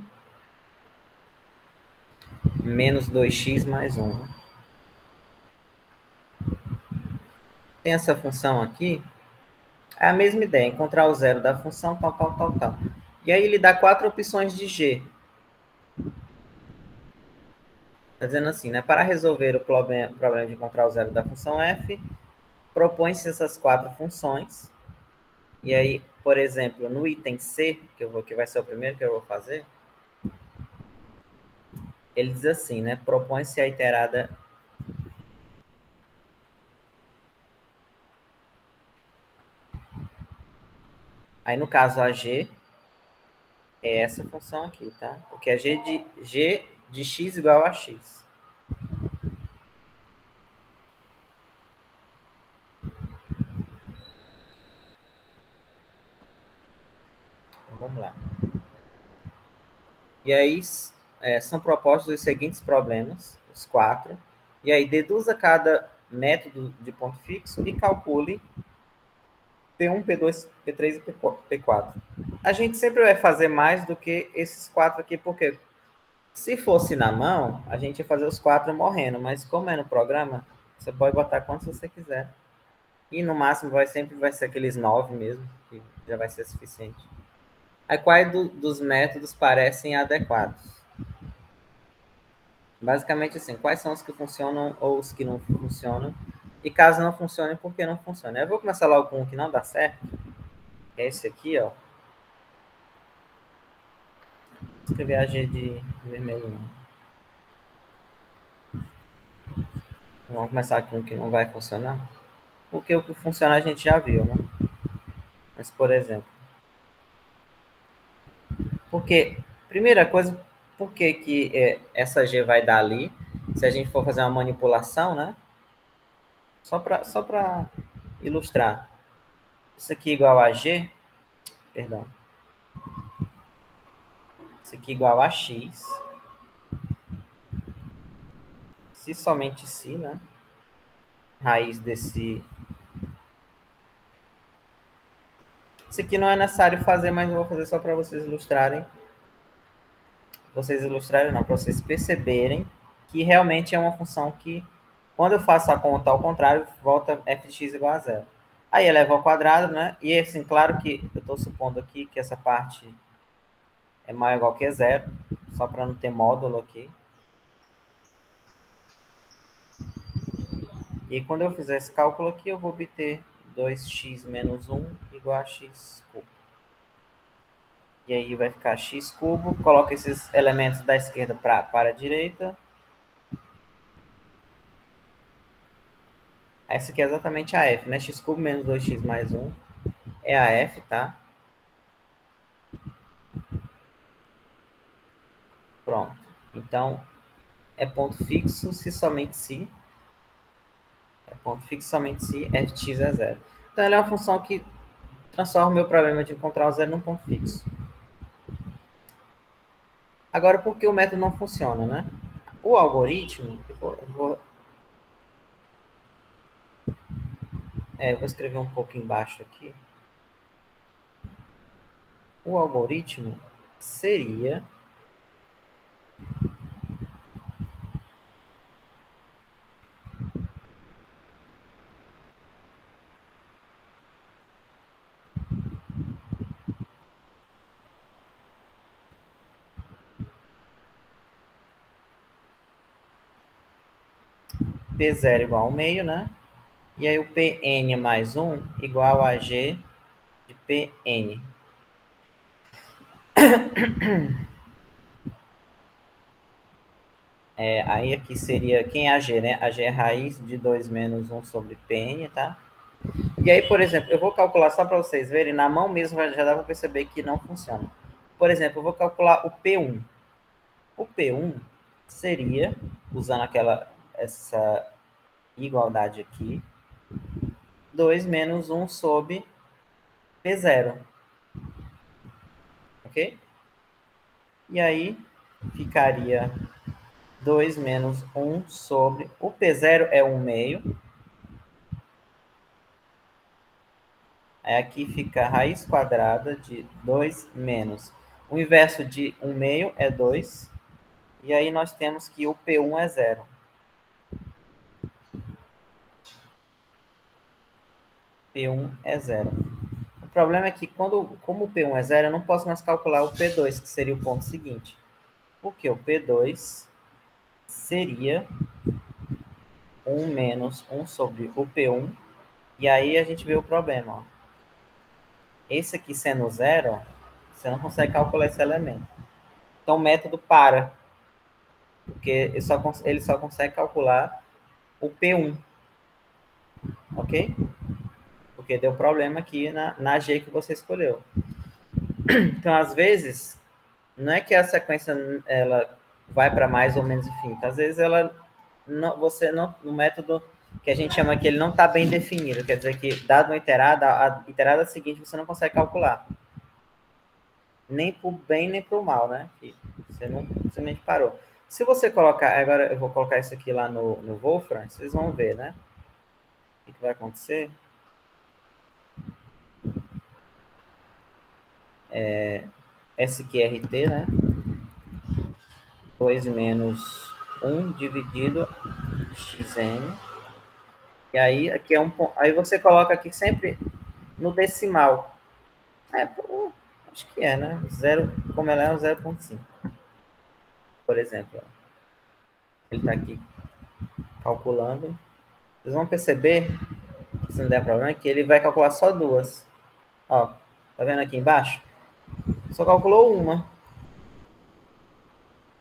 menos 2x mais 1. Tem essa função aqui. É a mesma ideia, encontrar o zero da função, tal, tal, tal, tal. E aí ele dá 4 opções de g. Está dizendo assim, né? Para resolver o problema de encontrar o zero da função f, propõe-se essas 4 funções. E aí, por exemplo, no item C, que vai ser o primeiro que eu vou fazer, ele diz assim, né? Propõe-se a iterada aí, no caso, a g é essa função aqui, tá? Porque é g de x igual a x. Então, vamos lá. E aí, são propostos os seguintes problemas, os 4. E aí, deduza cada método de ponto fixo e calcule P1, P2, P3 e P4. A gente sempre vai fazer mais do que esses 4 aqui, porque se fosse na mão, a gente ia fazer os 4 morrendo, mas como é no programa, você pode botar quantos você quiser. E no máximo sempre vai ser aqueles 9 mesmo, que já vai ser suficiente. Aí quais dos métodos parecem adequados? Basicamente assim, quais são os que funcionam ou os que não funcionam? E caso não funcione, por que não funciona? Eu vou começar logo com o que não dá certo, que é esse aqui, ó. Vou escrever a G de vermelho, não. Vamos começar com o que não vai funcionar. Porque o que funciona a gente já viu, né? Mas, por exemplo, porque, primeira coisa, por que essa G vai dar ali? Se a gente for fazer uma manipulação, né? Só para ilustrar. Isso aqui igual a G, perdão. Isso aqui igual a X. Se somente se, né? Raiz desse... Isso aqui não é necessário fazer, mas eu vou fazer só para vocês ilustrarem. Vocês ilustrarem não, para vocês perceberem que realmente é uma função que, quando eu faço a conta ao contrário, volta f de x igual a zero. Aí eleva ao quadrado, né? E assim, claro que eu estou supondo aqui que essa parte é maior ou igual que zero, só para não ter módulo aqui. E quando eu fizer esse cálculo aqui, eu vou obter 2x menos 1 igual a x cubo. E aí vai ficar x cubo, coloca esses elementos da esquerda para a direita. Essa aqui é exatamente a f, né? X cubo menos 2x mais 1 é a f, tá? Pronto. Então, é ponto fixo se somente se. É ponto fixo somente se f de x é zero. Então, ela é uma função que transforma o meu problema de encontrar o zero num ponto fixo. Agora, por que o método não funciona, né? O algoritmo... Eu vou escrever um pouco embaixo aqui. O algoritmo seria... P0 igual ao meio, né? E aí o Pn mais 1 igual a G de Pn. Aí aqui seria, quem é a G, né? A G é raiz de 2 menos 1 sobre Pn, tá? E aí, por exemplo, eu vou calcular só para vocês verem, na mão mesmo já dá para perceber que não funciona. Por exemplo, eu vou calcular o P1. O P1 seria, usando essa igualdade aqui, 2 menos 1 sobre P0. Ok? E aí, ficaria 2 menos 1 sobre... O P0 é 1 meio. Aí aqui fica a raiz quadrada de 2 menos... O inverso de 1 meio é 2. E aí nós temos que o P1 é 0. P1 é 0. O problema é que, como o P1 é 0, eu não posso mais calcular o P2, que seria o ponto seguinte. Porque o P2 seria 1 menos 1 sobre o P1. E aí a gente vê o problema. Ó. Esse aqui sendo 0, você não consegue calcular esse elemento. Então o método para. Porque ele só consegue calcular o P1. Ok? Porque deu problema aqui na G que você escolheu. Então, às vezes, não é que a sequência ela vai para mais ou menos infinita. Às vezes, no método que a gente chama que ele não está bem definido. Quer dizer que, dado uma iterada, a iterada seguinte você não consegue calcular. Nem para o bem, nem para o mal, né? E você não simplesmente parou. Se você colocar... Agora, eu vou colocar isso aqui lá no Wolfram, vocês vão ver, né? O que vai acontecer? SQRT, né? 2 menos 1 dividido xn. E aí, aqui é um ponto. Aí você coloca aqui sempre no decimal. Acho que é, né? 0, como ela é, 0,5. Por exemplo. Ele está aqui calculando. Vocês vão perceber, se não der problema, que ele vai calcular só duas. Ó, tá vendo aqui embaixo? Só calculou uma.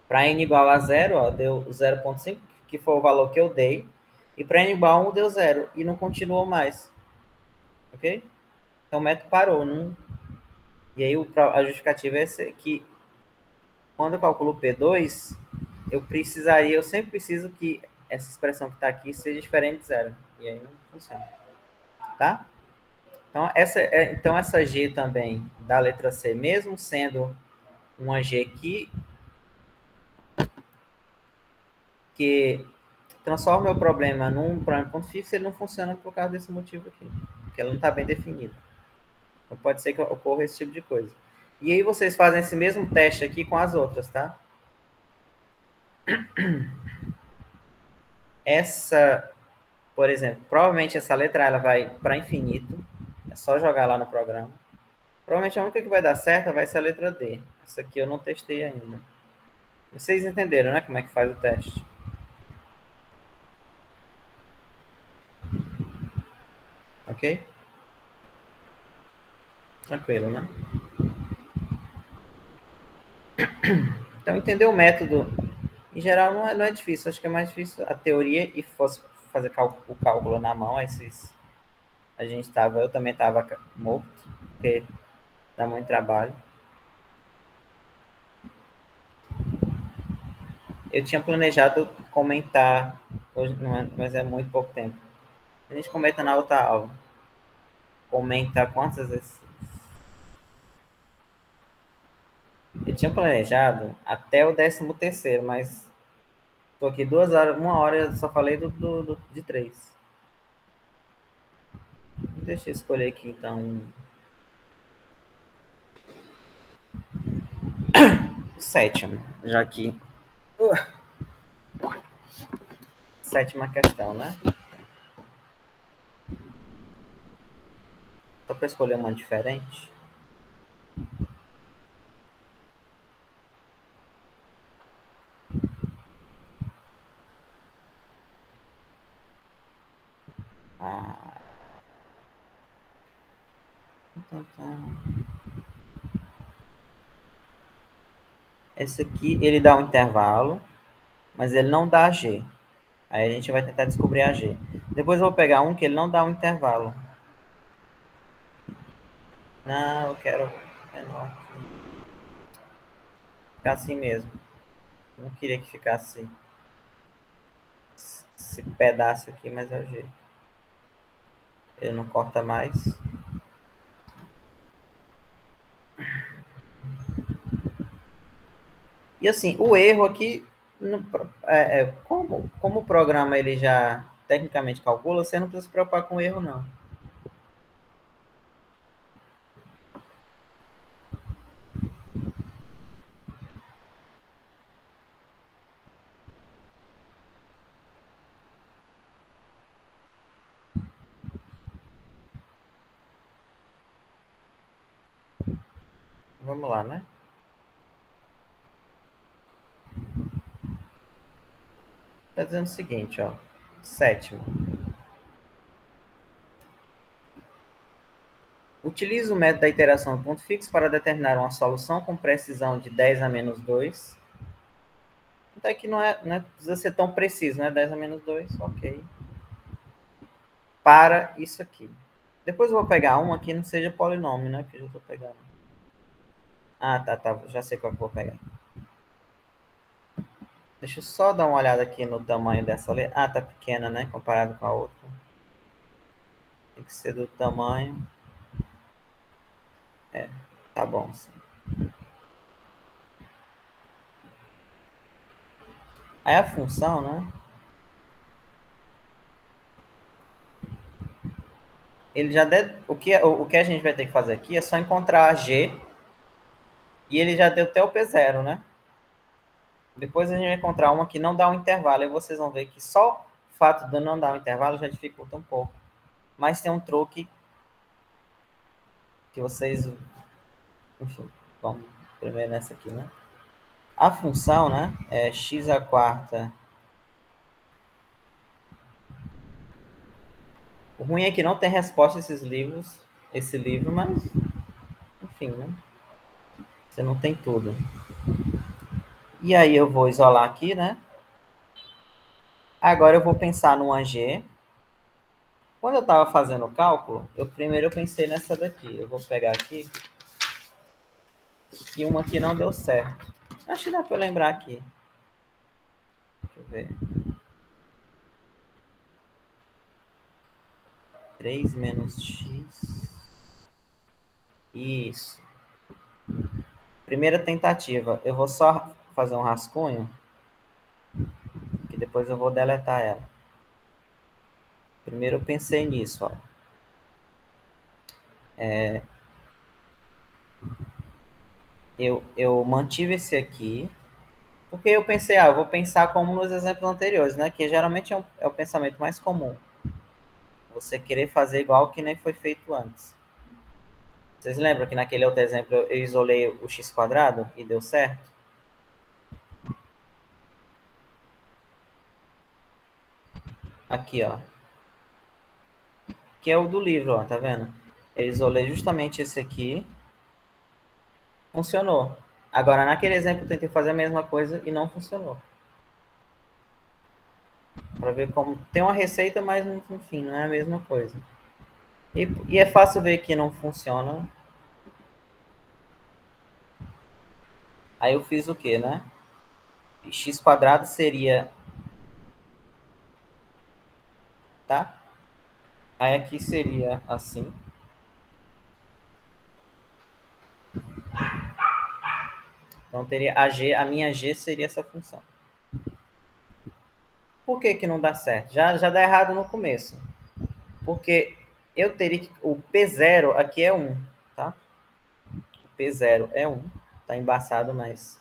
Para n igual a 0, ó, deu 0,5, que foi o valor que eu dei. E para n igual a 1, deu 0. E não continuou mais. Ok? Então o método parou. Não... E aí a justificativa é que quando eu calculo o P2, eu sempre preciso que essa expressão que está aqui seja diferente de 0. E aí não funciona. Tá? Então essa G também da letra C, mesmo sendo uma G que transforma o problema num problema ponto fixo, ele não funciona por causa desse motivo aqui, porque ela não está bem definida. Então pode ser que ocorra esse tipo de coisa. E aí vocês fazem esse mesmo teste aqui com as outras, tá? Essa, por exemplo, provavelmente essa letra ela vai para infinito. É só jogar lá no programa. Provavelmente a única que vai dar certo vai ser a letra D. Essa aqui eu não testei ainda. Vocês entenderam, né? Como é que faz o teste? Ok? Tranquilo, né? Então, entender o método, em geral, não é difícil. Acho que é mais difícil a teoria e fosse fazer o cálculo na mão. Eu também estava morto, porque dá muito trabalho. Eu tinha planejado comentar, hoje mas é muito pouco tempo. A gente comenta na outra aula. Comenta quantas vezes? Eu tinha planejado até o 13º, mas estou aqui 2 horas, 1 hora, eu só falei de 3. Deixa eu escolher aqui, então. 7º, já que... 7ª questão, né? Só para escolher uma diferente. Esse aqui, ele dá um intervalo, mas ele não dá a G. Aí a gente vai tentar descobrir a G. Depois eu vou pegar um que ele não dá um intervalo. Não, eu quero menor. Ficar assim mesmo. Não queria que ficasse esse pedaço aqui, mas é o jeito. Ele não corta mais. E assim, o erro aqui, como o programa ele já tecnicamente calcula, você não precisa se preocupar com o erro, não. Vamos lá, né? Está dizendo o seguinte, ó. Sétimo. Utilize o método da iteração do ponto fixo para determinar uma solução com precisão de 10 a menos 2. Então aqui não precisa ser tão preciso, né? 10 a menos 2, ok. Para isso aqui. Depois eu vou pegar uma que não seja polinômio, né? Que eu já estou pegando. Ah, tá. Já sei qual que eu vou pegar. Deixa eu só dar uma olhada aqui no tamanho dessa letra. Ah, tá pequena, né? Comparado com a outra. Tem que ser do tamanho. Tá bom. Sim. Aí a função, né? Ele já deu, o que a gente vai ter que fazer aqui é só encontrar a G. E ele já deu até o P0, né? Depois a gente vai encontrar uma que não dá um intervalo. E vocês vão ver que só o fato de não dar um intervalo já dificulta um pouco. Mas tem um truque que vocês... Enfim, vamos primeiro nessa aqui, né? A função, né? É x à quarta. O ruim é que não tem resposta a esse livro, mas... Enfim, né? Você não tem tudo. E aí eu vou isolar aqui, né? Agora eu vou pensar numa G. Quando eu estava fazendo o cálculo, primeiro eu pensei nessa daqui. Eu vou pegar aqui. E uma que não deu certo. Acho que dá para lembrar aqui. Deixa eu ver. 3 menos x. Isso. Primeira tentativa. Eu vou só fazer um rascunho. Que depois eu vou deletar ela. Primeiro eu pensei nisso, ó. Eu mantive esse aqui. Porque eu pensei, eu vou pensar como nos exemplos anteriores, né? Que geralmente é o pensamento mais comum. Você querer fazer igual que nem foi feito antes. Vocês lembram que naquele outro exemplo eu isolei o x² e deu certo? Aqui, ó. Que é o do livro, ó, tá vendo? Eu isolei justamente esse aqui. Funcionou. Agora, naquele exemplo, eu tentei fazer a mesma coisa e não funcionou. Para ver como... Tem uma receita, mas, enfim, não é a mesma coisa. E é fácil ver que não funciona. Aí eu fiz o quê, né? x² seria... Tá? Aí aqui seria assim. Então, teria a minha G seria essa função. Por que que não dá certo? Já dá errado no começo. Porque eu teria que... O P0 aqui é 1, tá? O P0 é 1. Tá embaçado, mas...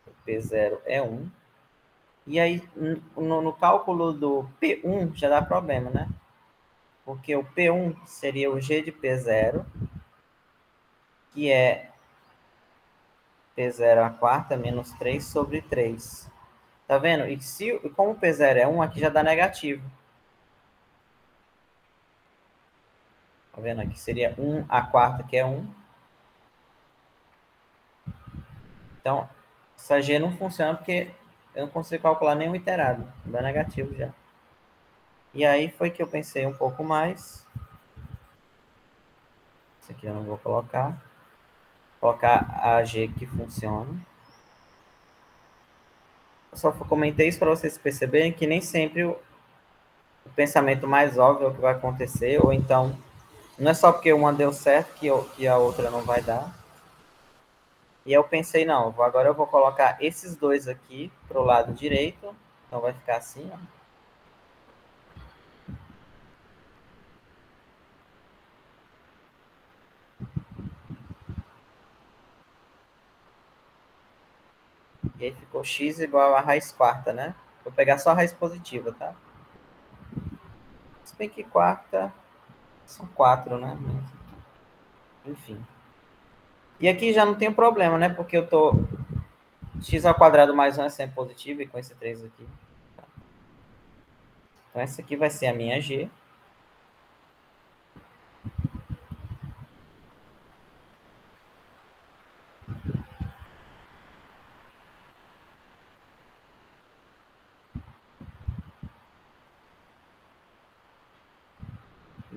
O P0 é 1. E aí, no cálculo do P1, já dá problema, né? Porque o P1 seria o G de P0, que é P0 à quarta menos 3 sobre 3. Tá vendo? E como o P0 é 1, aqui já dá negativo. Tá vendo? Aqui seria 1 à quarta, que é 1. Então, essa G não funciona porque eu não consigo calcular nenhum iterado. Dá negativo já. E aí foi que eu pensei um pouco mais. Isso aqui eu não vou colocar. Vou colocar a G que funciona. Eu só comentei isso para vocês perceberem que nem sempre o pensamento mais óbvio é o que vai acontecer, ou então, não é só porque uma deu certo que a outra não vai dar. E eu pensei, não, agora eu vou colocar esses dois aqui para o lado direito, então vai ficar assim, ó. E aí ficou x igual a raiz quarta, né? Vou pegar só a raiz positiva, tá? Se bem que quarta são 4, né? Enfim. E aqui já não tem problema, né? Porque eu tô... x ao quadrado mais 1 é sempre positivo, e com esse 3 aqui. Então, essa aqui vai ser a minha g.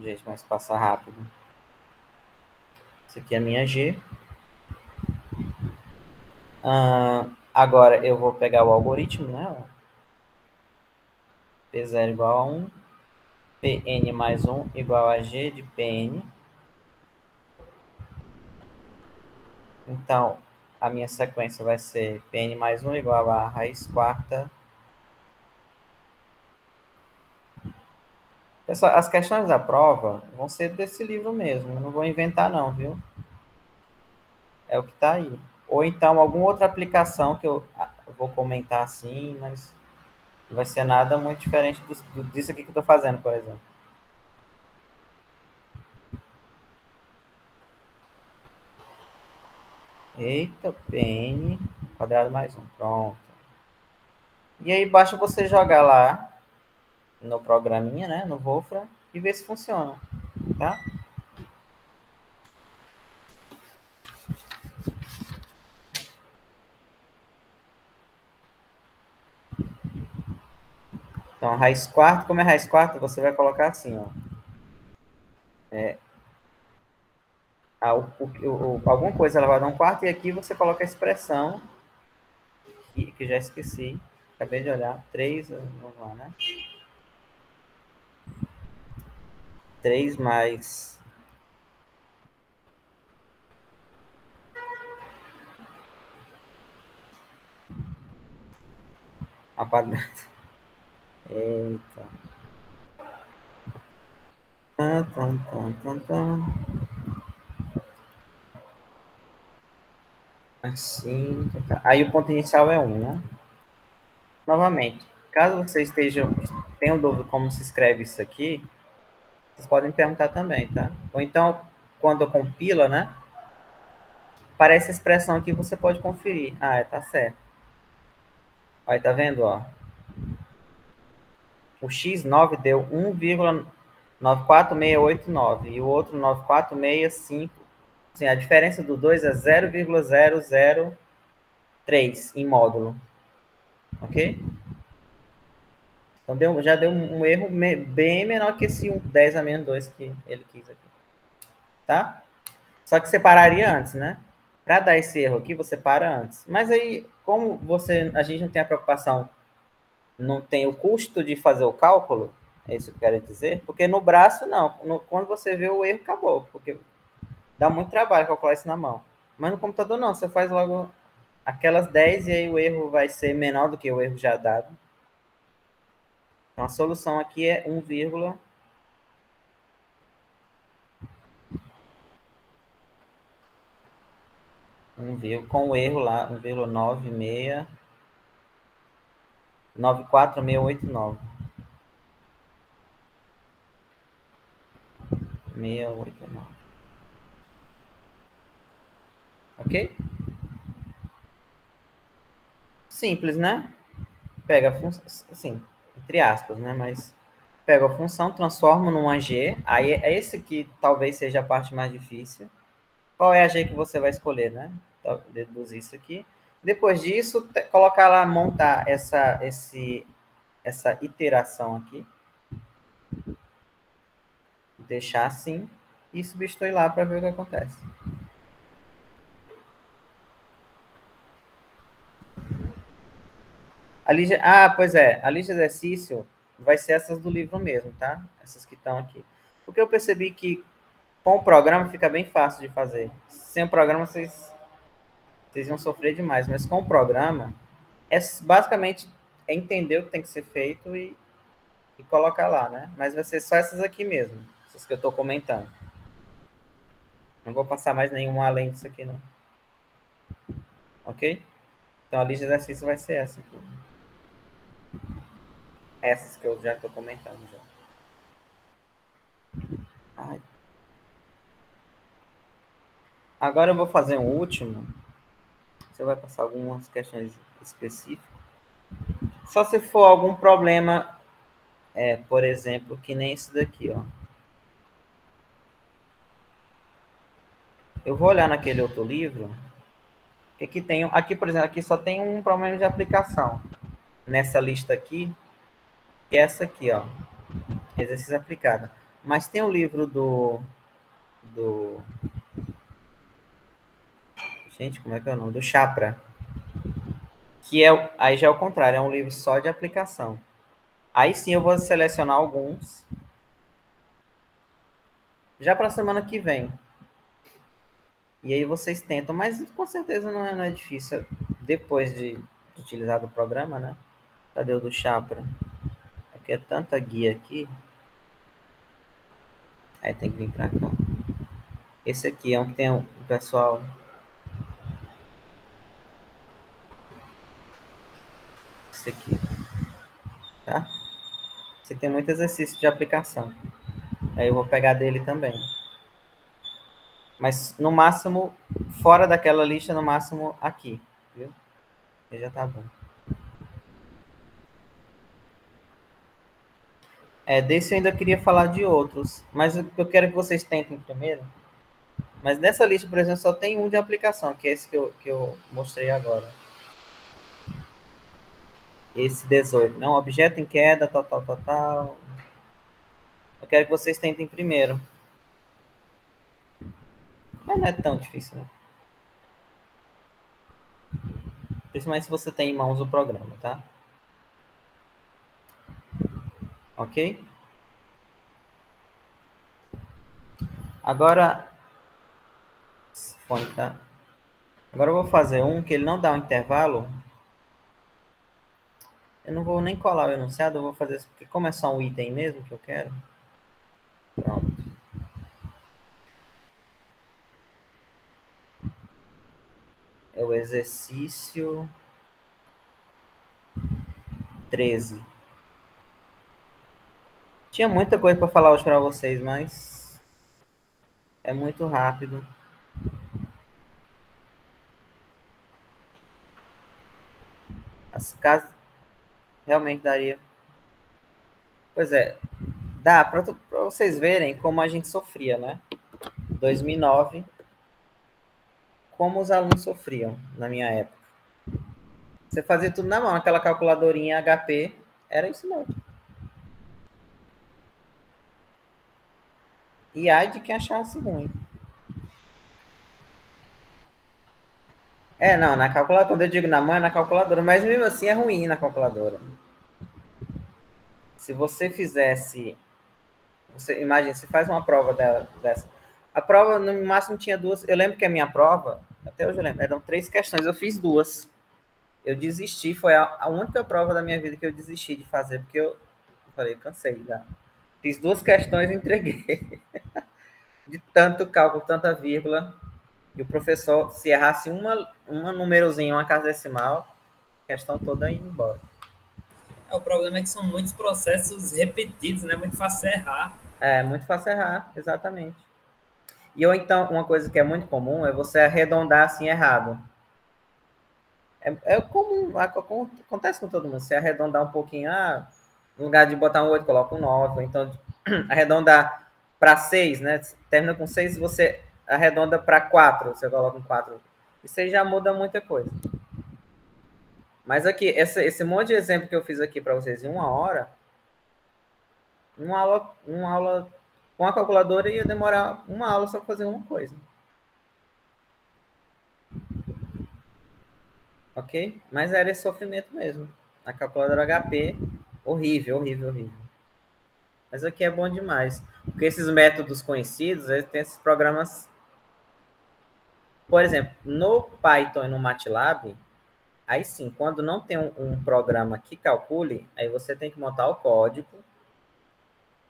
Gente, mas passa rápido. Isso aqui é a minha g. Agora eu vou pegar o algoritmo, né? P0 igual a 1. Pn mais 1 igual a g de Pn. Então, a minha sequência vai ser Pn mais 1 igual a raiz quarta. Pessoal, as questões da prova vão ser desse livro mesmo. Eu não vou inventar não, viu? É o que está aí. Ou então alguma outra aplicação que eu vou comentar assim, mas não vai ser nada muito diferente disso aqui que eu estou fazendo, por exemplo. Eita, Pn quadrado mais 1. Pronto. E aí basta você jogar lá no programinha, né, no Wolfram, e ver se funciona, tá? Então, a raiz quarta, como é raiz quarta, você vai colocar assim, ó. Alguma coisa elevada a um quarto, e aqui você coloca a expressão, que já esqueci, acabei de olhar, 3, vamos lá, né? 3 mais... a quadrada. Eita. Assim. Aí o ponto inicial é 1, né? Novamente, caso vocês tenham dúvida como se escreve isso aqui, vocês podem perguntar também, tá? Ou então, quando compila, né? Aparece a expressão aqui, você pode conferir. Ah, tá certo. Aí, tá vendo, ó? O x9 deu 1,94689 e o outro 9465. Assim, a diferença dos dois é 0,003 em módulo. Ok? Então, já deu um erro bem menor que esse 10 a menos 2 que ele quis aqui. Tá? Só que separaria antes, né? Para dar esse erro aqui, você para antes. Mas aí, como a gente não tem a preocupação, não tem o custo de fazer o cálculo, é isso que eu quero dizer, porque no braço, não. Quando você vê o erro, acabou, porque dá muito trabalho calcular isso na mão. Mas no computador, não. Você faz logo aquelas 10 e aí o erro vai ser menor do que o erro já dado. Então, a solução aqui é 1, com o erro lá, 1,94689. 689. Ok? Simples, né? Pega a função, assim, entre aspas, né? Mas pega a função, transforma numa G. Aí é esse que talvez seja a parte mais difícil. Qual é a G que você vai escolher, né? Então, deduzir isso aqui. Depois disso, colocar lá, montar essa iteração aqui. Deixar assim. e substitui lá para ver o que acontece. Pois é, a lista de exercício vai ser essas do livro mesmo, tá? Essas que estão aqui. Porque eu percebi que com o programa fica bem fácil de fazer. Sem o programa vocês iam sofrer demais, mas com o programa é basicamente entender o que tem que ser feito e colocar lá, né? Mas vai ser só essas aqui mesmo, essas que eu estou comentando. Não vou passar mais nenhuma além disso aqui, não. Ok? Então a lista de exercício vai ser essa aqui. Essas que eu já estou comentando já. Ai. Agora eu vou fazer um último. Você vai passar algumas questões específicas. Só se for algum problema, por exemplo, que nem esse daqui, ó. Eu vou olhar naquele outro livro. Que aqui, por exemplo, aqui só tem um problema de aplicação. Nessa lista aqui, que é essa aqui, ó. Exercício aplicado. Mas tem o livro do... Gente, como é que é o nome? Do Chapra. Que aí já é o contrário, é um livro só de aplicação. Aí sim eu vou selecionar alguns. Já para a semana que vem. E aí vocês tentam, mas com certeza não é difícil. Depois de utilizar o programa, né? Cadê o do Chapra? Aqui é tanta guia aqui. Aí tem que vir para cá. Esse aqui é um que tem o pessoal... Esse aqui. Tá? Você tem muito exercício de aplicação. Aí eu vou pegar dele também. Mas no máximo, fora daquela lista, no máximo aqui. Viu? E já tá bom. Desse eu ainda queria falar de outros. Mas eu quero que vocês tentem primeiro. Mas nessa lista, por exemplo, só tem um de aplicação, que é esse que eu mostrei agora. Esse 18. Não, objeto em queda, tal. Eu quero que vocês tentem primeiro. Mas não é tão difícil, né? Principalmente se você tem em mãos o programa, tá? Ok? Agora... Tá? Agora eu vou fazer um que ele não dá um intervalo. Eu não vou nem colar o enunciado, eu vou fazer isso, porque como é só um item mesmo que eu quero. Pronto. É o exercício 13. Tinha muita coisa para falar hoje para vocês, mas é muito rápido. As casas realmente daria. Pois é, dá para vocês verem como a gente sofria, né? 2009, como os alunos sofriam na minha época. Você fazia tudo na mão, aquela calculadorinha HP, era isso mesmo. E ai de quem achasse ruim. Não, na calculadora, quando eu digo na mão, é na calculadora, mas mesmo assim é ruim na calculadora. Se você fizesse... Imagina, você faz uma prova dessa. A prova, no máximo, tinha duas... Eu lembro que a minha prova, até hoje eu lembro, eram 3 questões, eu fiz 2. Eu desisti, foi a única prova da minha vida que eu desisti de fazer, porque eu falei, cansei já. Fiz 2 questões e entreguei. De tanto cálculo, tanta vírgula... E o professor, se errasse uma númerozinho, uma casa decimal, a questão toda ia embora. O problema é que são muitos processos repetidos, né? Muito fácil errar. Muito fácil errar, exatamente. Ou então, uma coisa que é muito comum é você arredondar assim errado. É comum, acontece com todo mundo. Você arredondar um pouquinho, no lugar de botar um 8, coloca um 9. Ou então, arredondar para 6, né? Termina com 6, você arredonda para 4, você coloca um 4. Isso aí já muda muita coisa. Mas aqui, esse monte de exemplo que eu fiz aqui para vocês em uma hora, uma aula Com a calculadora ia demorar uma aula só para fazer uma coisa. Ok? Mas era esse sofrimento mesmo. A calculadora HP, horrível, horrível, horrível. Mas aqui é bom demais. Porque esses métodos conhecidos, eles têm esses programas... Por exemplo, no Python e no MATLAB, aí sim, quando não tem um programa que calcule, aí você tem que montar o código.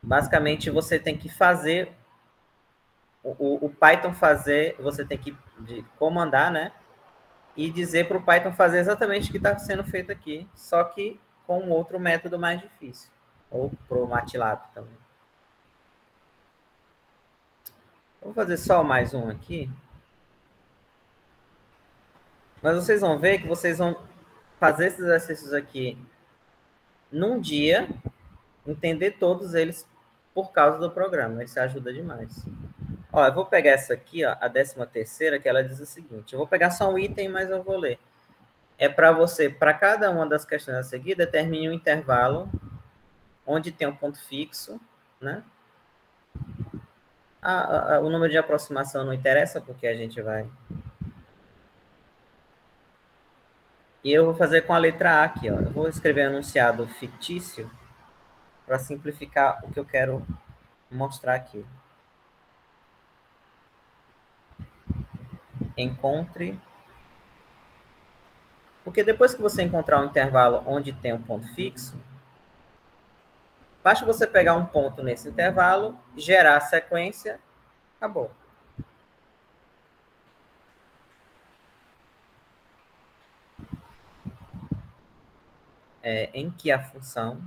Basicamente, você tem que fazer... O Python fazer, você tem que comandar, né? E dizer para o Python fazer exatamente o que está sendo feito aqui, só que com um outro método mais difícil. Ou para o MATLAB também. Vou fazer só mais um aqui. Mas vocês vão ver que vocês vão fazer esses exercícios aqui num dia, entender todos eles por causa do programa. Isso ajuda demais. Ó, eu vou pegar essa aqui, ó, a 13ª, que ela diz o seguinte. Eu vou pegar só um item, mas eu vou ler. É para você, para cada uma das questões a seguir, determine um intervalo onde tem um ponto fixo, né? O número de aproximação não interessa, porque a gente vai... E eu vou fazer com a letra A aqui, ó. Eu vou escrever enunciado fictício para simplificar o que eu quero mostrar aqui. Encontre... Porque depois que você encontrar um intervalo onde tem um ponto fixo, basta você pegar um ponto nesse intervalo, gerar a sequência, acabou. Em que a função...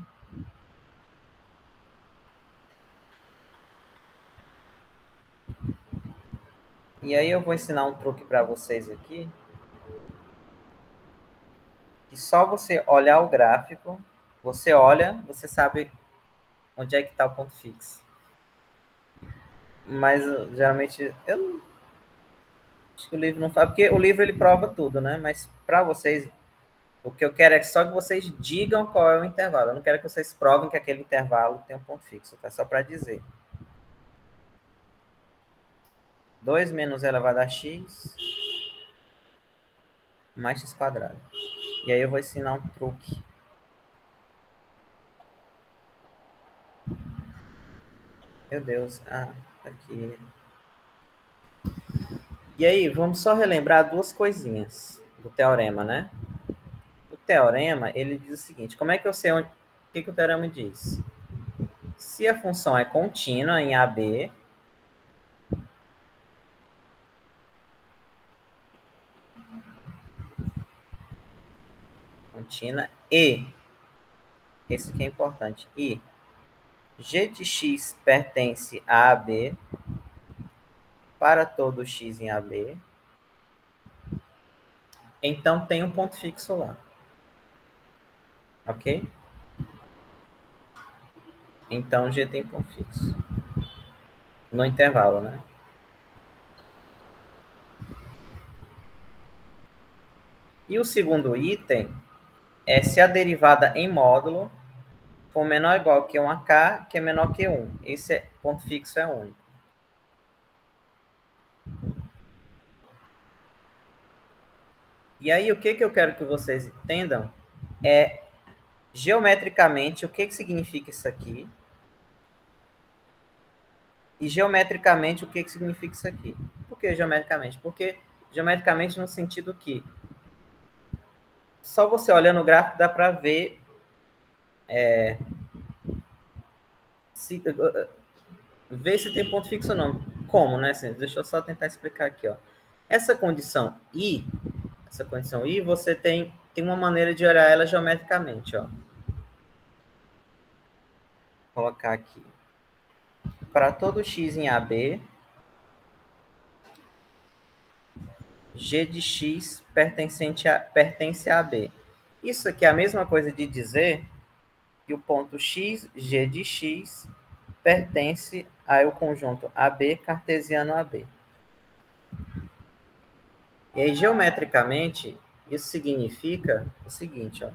E aí eu vou ensinar um truque para vocês aqui. Que só você olhar o gráfico, você olha, você sabe onde é que está o ponto fixo. Mas, geralmente, eu acho que o livro não fala, porque o livro ele prova tudo, né? Mas, para vocês, o que eu quero é só que vocês digam qual é o intervalo. Eu não quero que vocês provem que aquele intervalo tem um ponto fixo, tá? Só para dizer. 2 menos elevado a x mais x quadrado. E aí eu vou ensinar um truque. Meu Deus. Aqui. E aí, vamos só relembrar duas coisinhas do teorema, né? O teorema, ele diz o seguinte, como é que eu sei o que o teorema diz? Se a função é contínua em AB, contínua, e, esse aqui é importante, e g de x pertence a AB para todo x em AB, então tem um ponto fixo lá. Ok? Então, G tem ponto fixo. No intervalo, né? E o segundo item é se a derivada em módulo for menor ou igual que 1k, que é menor que 1. Esse ponto fixo é único. E aí, o que eu quero que vocês entendam é, geometricamente, o que significa isso aqui. E geometricamente, o que significa isso aqui. Por que geometricamente? Porque geometricamente no sentido que só você olhando o gráfico dá para ver ver se tem ponto fixo ou não. Como, né? Assim, deixa eu só tentar explicar aqui, ó. Essa condição I, você tem uma maneira de olhar ela geometricamente, ó. Vou colocar aqui. Para todo x em AB, g de x pertence a AB. Isso aqui é a mesma coisa de dizer que o ponto x, g de x, pertence ao conjunto AB cartesiano AB. E aí, geometricamente, isso significa o seguinte, ó.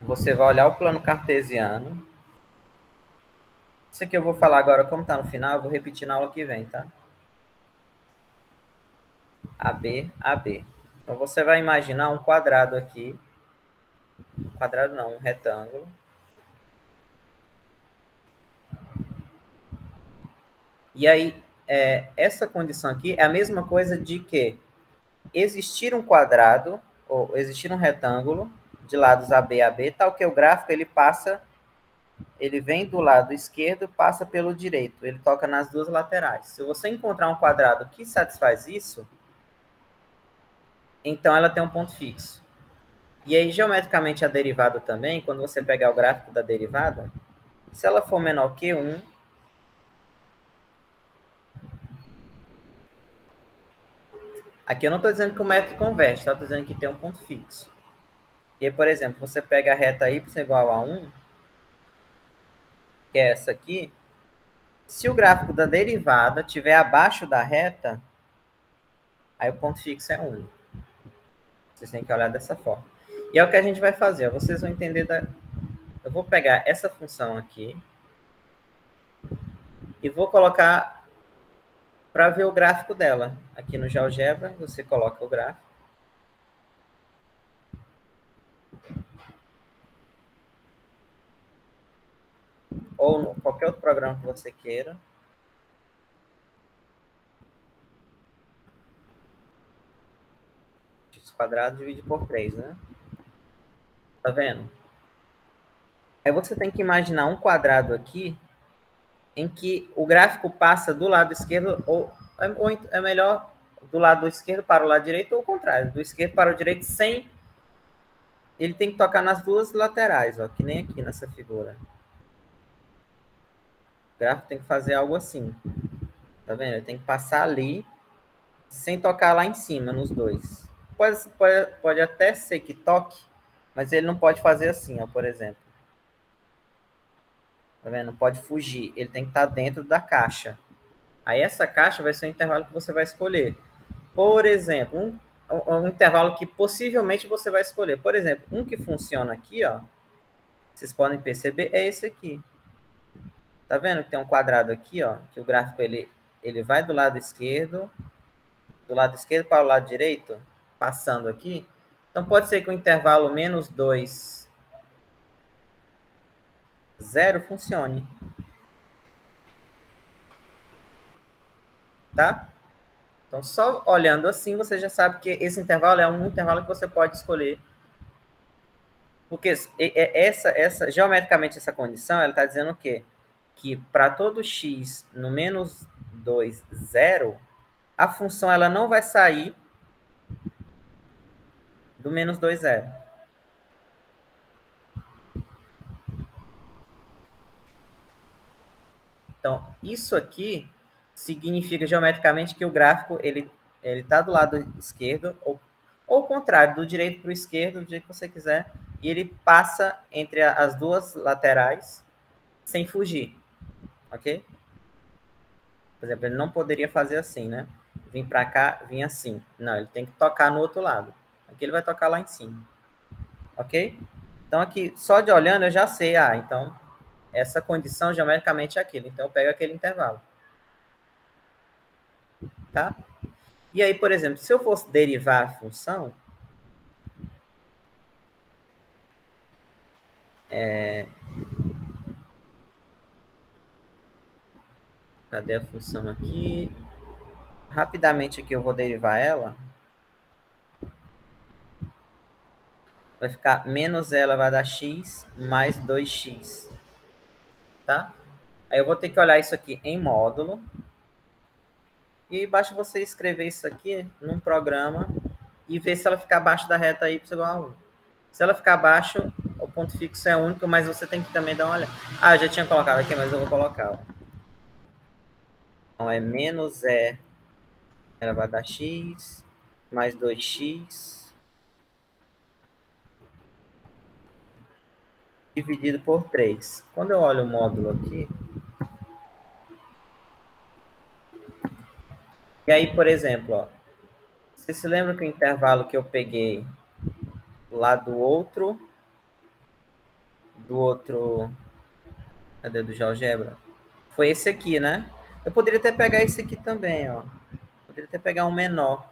Você vai olhar o plano cartesiano Isso aqui eu vou falar agora, como está no final, eu vou repetir na aula que vem, tá? AB, AB. Então, você vai imaginar um quadrado aqui. Um quadrado não, um retângulo. E aí, essa condição aqui é a mesma coisa de que existir um quadrado, ou existir um retângulo, de lados AB a AB, tal que o gráfico ele vem do lado esquerdo, passa pelo direito, ele toca nas duas laterais. Se você encontrar um quadrado que satisfaz isso, então ela tem um ponto fixo. E aí, geometricamente, a derivada também, quando você pegar o gráfico da derivada, se ela for menor que 1, aqui eu não estou dizendo que o método converte, estou dizendo que tem um ponto fixo. E aí, por exemplo, você pega a reta y igual a 1, que é essa aqui, se o gráfico da derivada estiver abaixo da reta, aí o ponto fixo é 1. Vocês têm que olhar dessa forma. E é o que a gente vai fazer. Vocês vão entender. Eu vou pegar essa função aqui e vou colocar para ver o gráfico dela. Aqui no GeoGebra, você coloca o gráfico. Ou em qualquer outro programa que você queira. X quadrado divide por 3, né? Tá vendo? Aí você tem que imaginar um quadrado aqui em que o gráfico passa do lado esquerdo, ou é melhor do lado esquerdo para o lado direito, ou o contrário, do esquerdo para o direito, sem... Ele tem que tocar nas duas laterais, ó, que nem aqui nessa figura. O gráfico tem que fazer algo assim. Tá vendo? Ele tem que passar ali, sem tocar lá em cima, nos dois. Pode até ser que toque, mas ele não pode fazer assim, ó, por exemplo. Tá vendo? Não pode fugir. Ele tem que estar dentro da caixa. Aí essa caixa vai ser o intervalo que você vai escolher. Por exemplo, um intervalo que possivelmente você vai escolher. Por exemplo, um que funciona aqui, ó. Vocês podem perceber, é esse aqui. Tá vendo que tem um quadrado aqui, ó, que o gráfico ele vai do lado esquerdo para o lado direito, passando aqui. Então pode ser que o intervalo menos 2, 0 funcione. Tá? Então só olhando assim você já sabe que esse intervalo é um intervalo que você pode escolher. Porque geometricamente essa condição, ela está dizendo o quê? Que para todo x no menos 2, 0, a função ela não vai sair do menos 2, 0. Então, isso aqui significa geometricamente que o gráfico ele está do lado esquerdo, ou o contrário, do direito para o esquerdo, do jeito que você quiser, e ele passa entre as duas laterais sem fugir, ok? Por exemplo, ele não poderia fazer assim, né? Vim para cá, vim assim. Não, ele tem que tocar no outro lado. Aqui ele vai tocar lá em cima, ok? Então, aqui, só de olhando, eu já sei, então, essa condição geometricamente é aquilo. Então, eu pego aquele intervalo. Tá? E aí, por exemplo, se eu fosse derivar a função, cadê a função aqui? Rapidamente aqui eu vou derivar ela. Vai ficar menos ela vai dar x mais 2x. Tá? Aí eu vou ter que olhar isso aqui em módulo. E basta você escrever isso aqui num programa e ver se ela ficar abaixo da reta y igual a 1. Se ela ficar abaixo, o ponto fixo é único, mas você tem que também dar uma olhada. Eu já tinha colocado aqui, mas eu vou colocar. Ó. Então, é menos ela vai dar x mais 2x dividido por 3. Quando eu olho o módulo aqui, e aí, por exemplo, ó, você se lembra que o intervalo que eu peguei lá do outro, cadê do GeoGebra? foi esse aqui, né? Eu poderia até pegar esse aqui também, ó. Poderia até pegar um menor.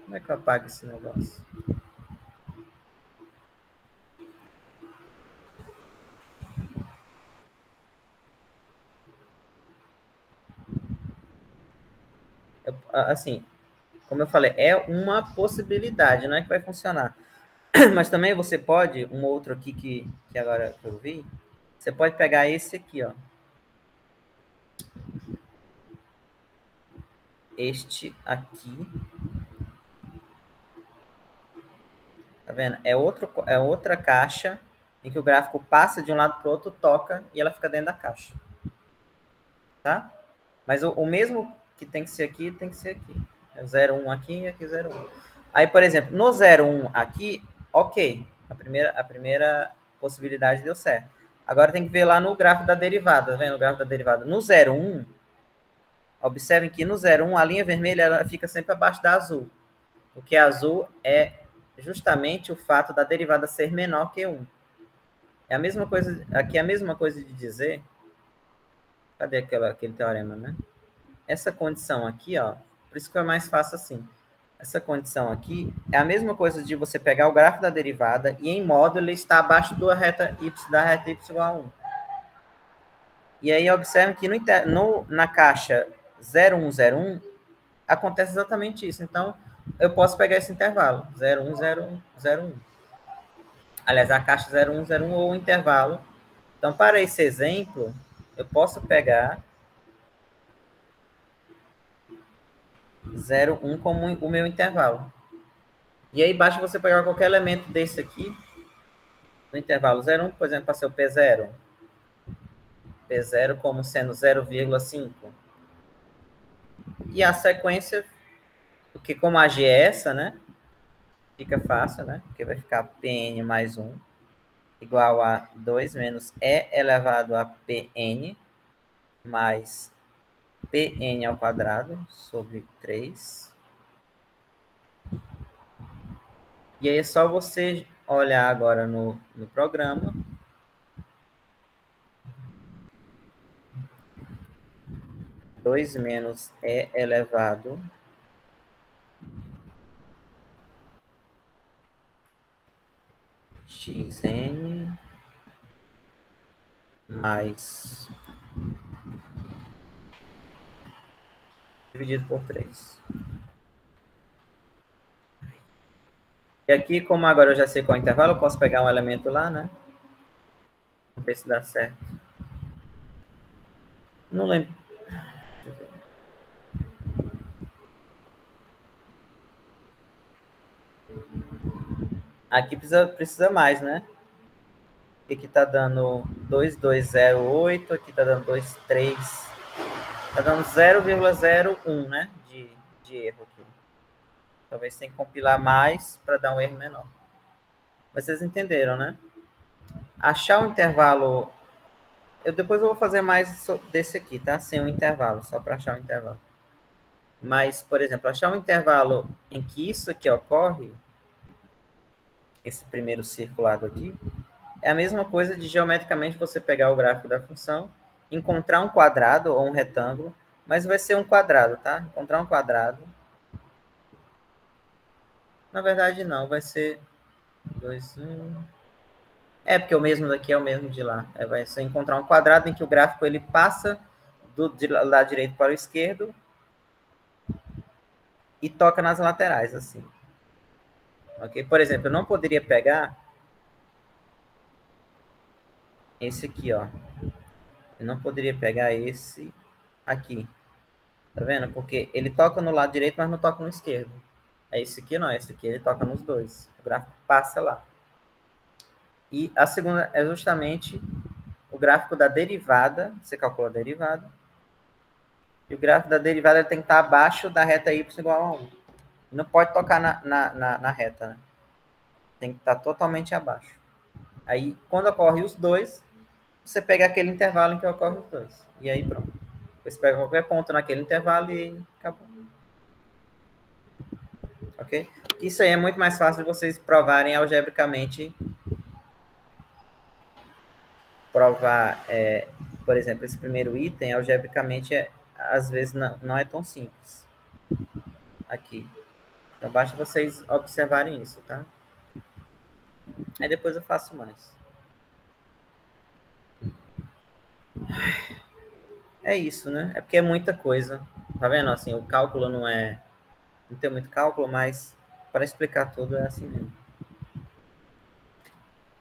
Como é que eu apago esse negócio? Assim, como eu falei, é uma possibilidade, não é que vai funcionar. Mas também você pode, um outro aqui que agora eu vi, você pode pegar esse aqui, ó. Este aqui. Tá vendo? É outra caixa em que o gráfico passa de um lado para o outro, toca e ela fica dentro da caixa. Tá? Mas o mesmo que tem que ser aqui, tem que ser aqui. É 0,1 aqui e aqui 0,1. Aí, por exemplo, no 0,1 aqui, ok. A primeira possibilidade deu certo. Agora tem que ver lá no gráfico da derivada. Tá vendo o gráfico da derivada? No 0,1, observem que no 0,1 a linha vermelha ela fica sempre abaixo da azul. Porque a azul é justamente o fato da derivada ser menor que 1. É a mesma coisa, aqui é a mesma coisa de dizer, cadê aquele teorema, né? Essa condição aqui, ó, por isso que é mais fácil assim. Essa condição aqui é a mesma coisa de você pegar o gráfico da derivada e em módulo ele está abaixo da reta y igual a 1. E aí observe que na caixa 0,1,0,1 acontece exatamente isso. Então, eu posso pegar esse intervalo, 0,1,0,1, 0,1. Aliás, a caixa 0,1,0,1 ou o intervalo. Então, para esse exemplo, eu posso pegar 0,1 como o meu intervalo. E aí, basta você pegar qualquer elemento desse aqui, no intervalo 0,1, por exemplo, para ser o P0. P0 como sendo 0,5. E a sequência, porque como a G é essa, né? Fica fácil, né? Porque vai ficar Pn mais 1 igual a 2 menos E elevado a Pn mais Pn ao quadrado sobre 3. E aí é só você olhar agora no programa. Dois menos E elevado xn mais dividido por 3. E aqui, como agora eu já sei qual é o intervalo, eu posso pegar um elemento lá, né? Vamos ver se dá certo. Não lembro. Aqui precisa mais, né? Aqui está dando 2208, aqui está dando 23. Está dando 0,01, né? De erro aqui. Talvez tenha que compilar mais para dar um erro menor. Mas vocês entenderam, né? Achar o intervalo... Depois eu vou fazer mais desse aqui, tá? Sem o intervalo, só para achar o intervalo. Mas, por exemplo, achar um intervalo em que isso aqui ocorre, esse primeiro circulado aqui, é a mesma coisa de geometricamente você pegar o gráfico da função, encontrar um quadrado ou um retângulo, mas vai ser um quadrado, tá? Encontrar um quadrado. Na verdade, não, vai ser 2, 1. É, porque o mesmo daqui é o mesmo de lá. Vai ser encontrar um quadrado em que o gráfico ele passa de lado direito para o esquerdo e toca nas laterais, assim. Ok? Por exemplo, eu não poderia pegar esse aqui, ó. Eu não poderia pegar esse aqui. Tá vendo? Porque ele toca no lado direito, mas não toca no esquerdo. É esse aqui não, esse aqui ele toca nos dois. O gráfico passa lá. E a segunda é justamente o gráfico da derivada. Você calcula a derivada. E o gráfico da derivada tem que estar abaixo da reta y igual a 1. Não pode tocar na reta, né? Tem que estar totalmente abaixo. Aí, quando ocorre os dois, você pega aquele intervalo em que ocorre os dois. E aí, pronto. Você pega qualquer ponto naquele intervalo e acabou. Ok? Isso aí é muito mais fácil de vocês provarem algebricamente provar, por exemplo, esse primeiro item, algebricamente, às vezes não é tão simples. Aqui. Então, basta vocês observarem isso, tá? Aí depois eu faço mais. É isso, né? É porque é muita coisa. Tá vendo? Assim, o cálculo não tem muito cálculo, mas para explicar tudo é assim mesmo.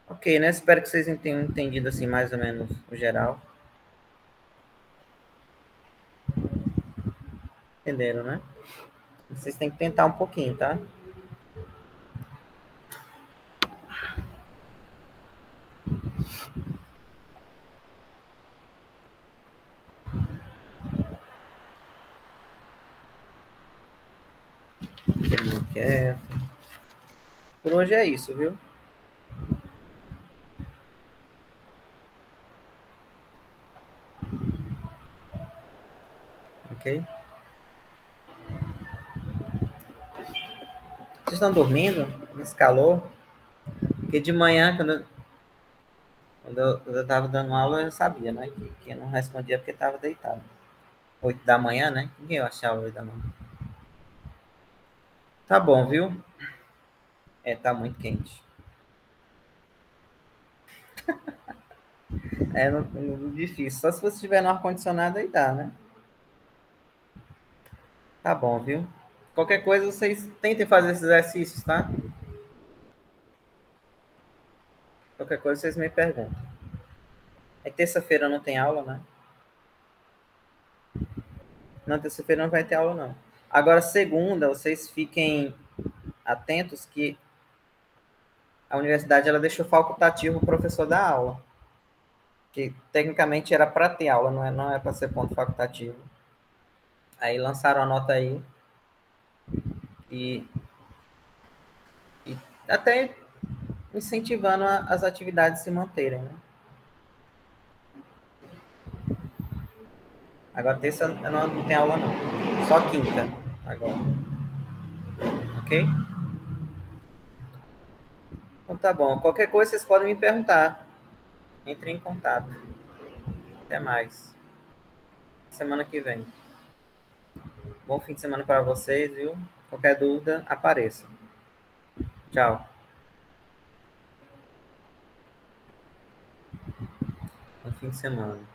Ok, né? Espero que vocês tenham entendido assim mais ou menos o geral. Entenderam, né? Vocês têm que tentar um pouquinho, tá? Por hoje é isso, viu? Ok? Vocês estão dormindo nesse calor? Porque de manhã, quando eu estava dando aula, eu sabia, né? Que eu não respondia porque estava deitado. 8 da manhã, né? Ninguém achava 8 da manhã. Tá bom, viu? Tá muito quente. Difícil. Só se você estiver no ar-condicionado, aí dá, né? Tá bom, viu? Qualquer coisa, vocês tentem fazer esses exercícios, tá? Qualquer coisa, vocês me perguntam. Terça-feira não tem aula, né? Não, terça-feira não vai ter aula, não. Agora, segunda, vocês fiquem atentos que a universidade ela deixou facultativo o professor da aula. Que tecnicamente era para ter aula, não é para ser ponto facultativo. Aí lançaram a nota aí. E até incentivando as atividades se manterem, né? Agora terça não tem aula, não. Só quinta, agora. Ok? Então tá bom. Qualquer coisa vocês podem me perguntar. Entre em contato. Até mais. Semana que vem. Bom fim de semana para vocês, viu? Qualquer dúvida, apareça. Tchau. Bom fim de semana.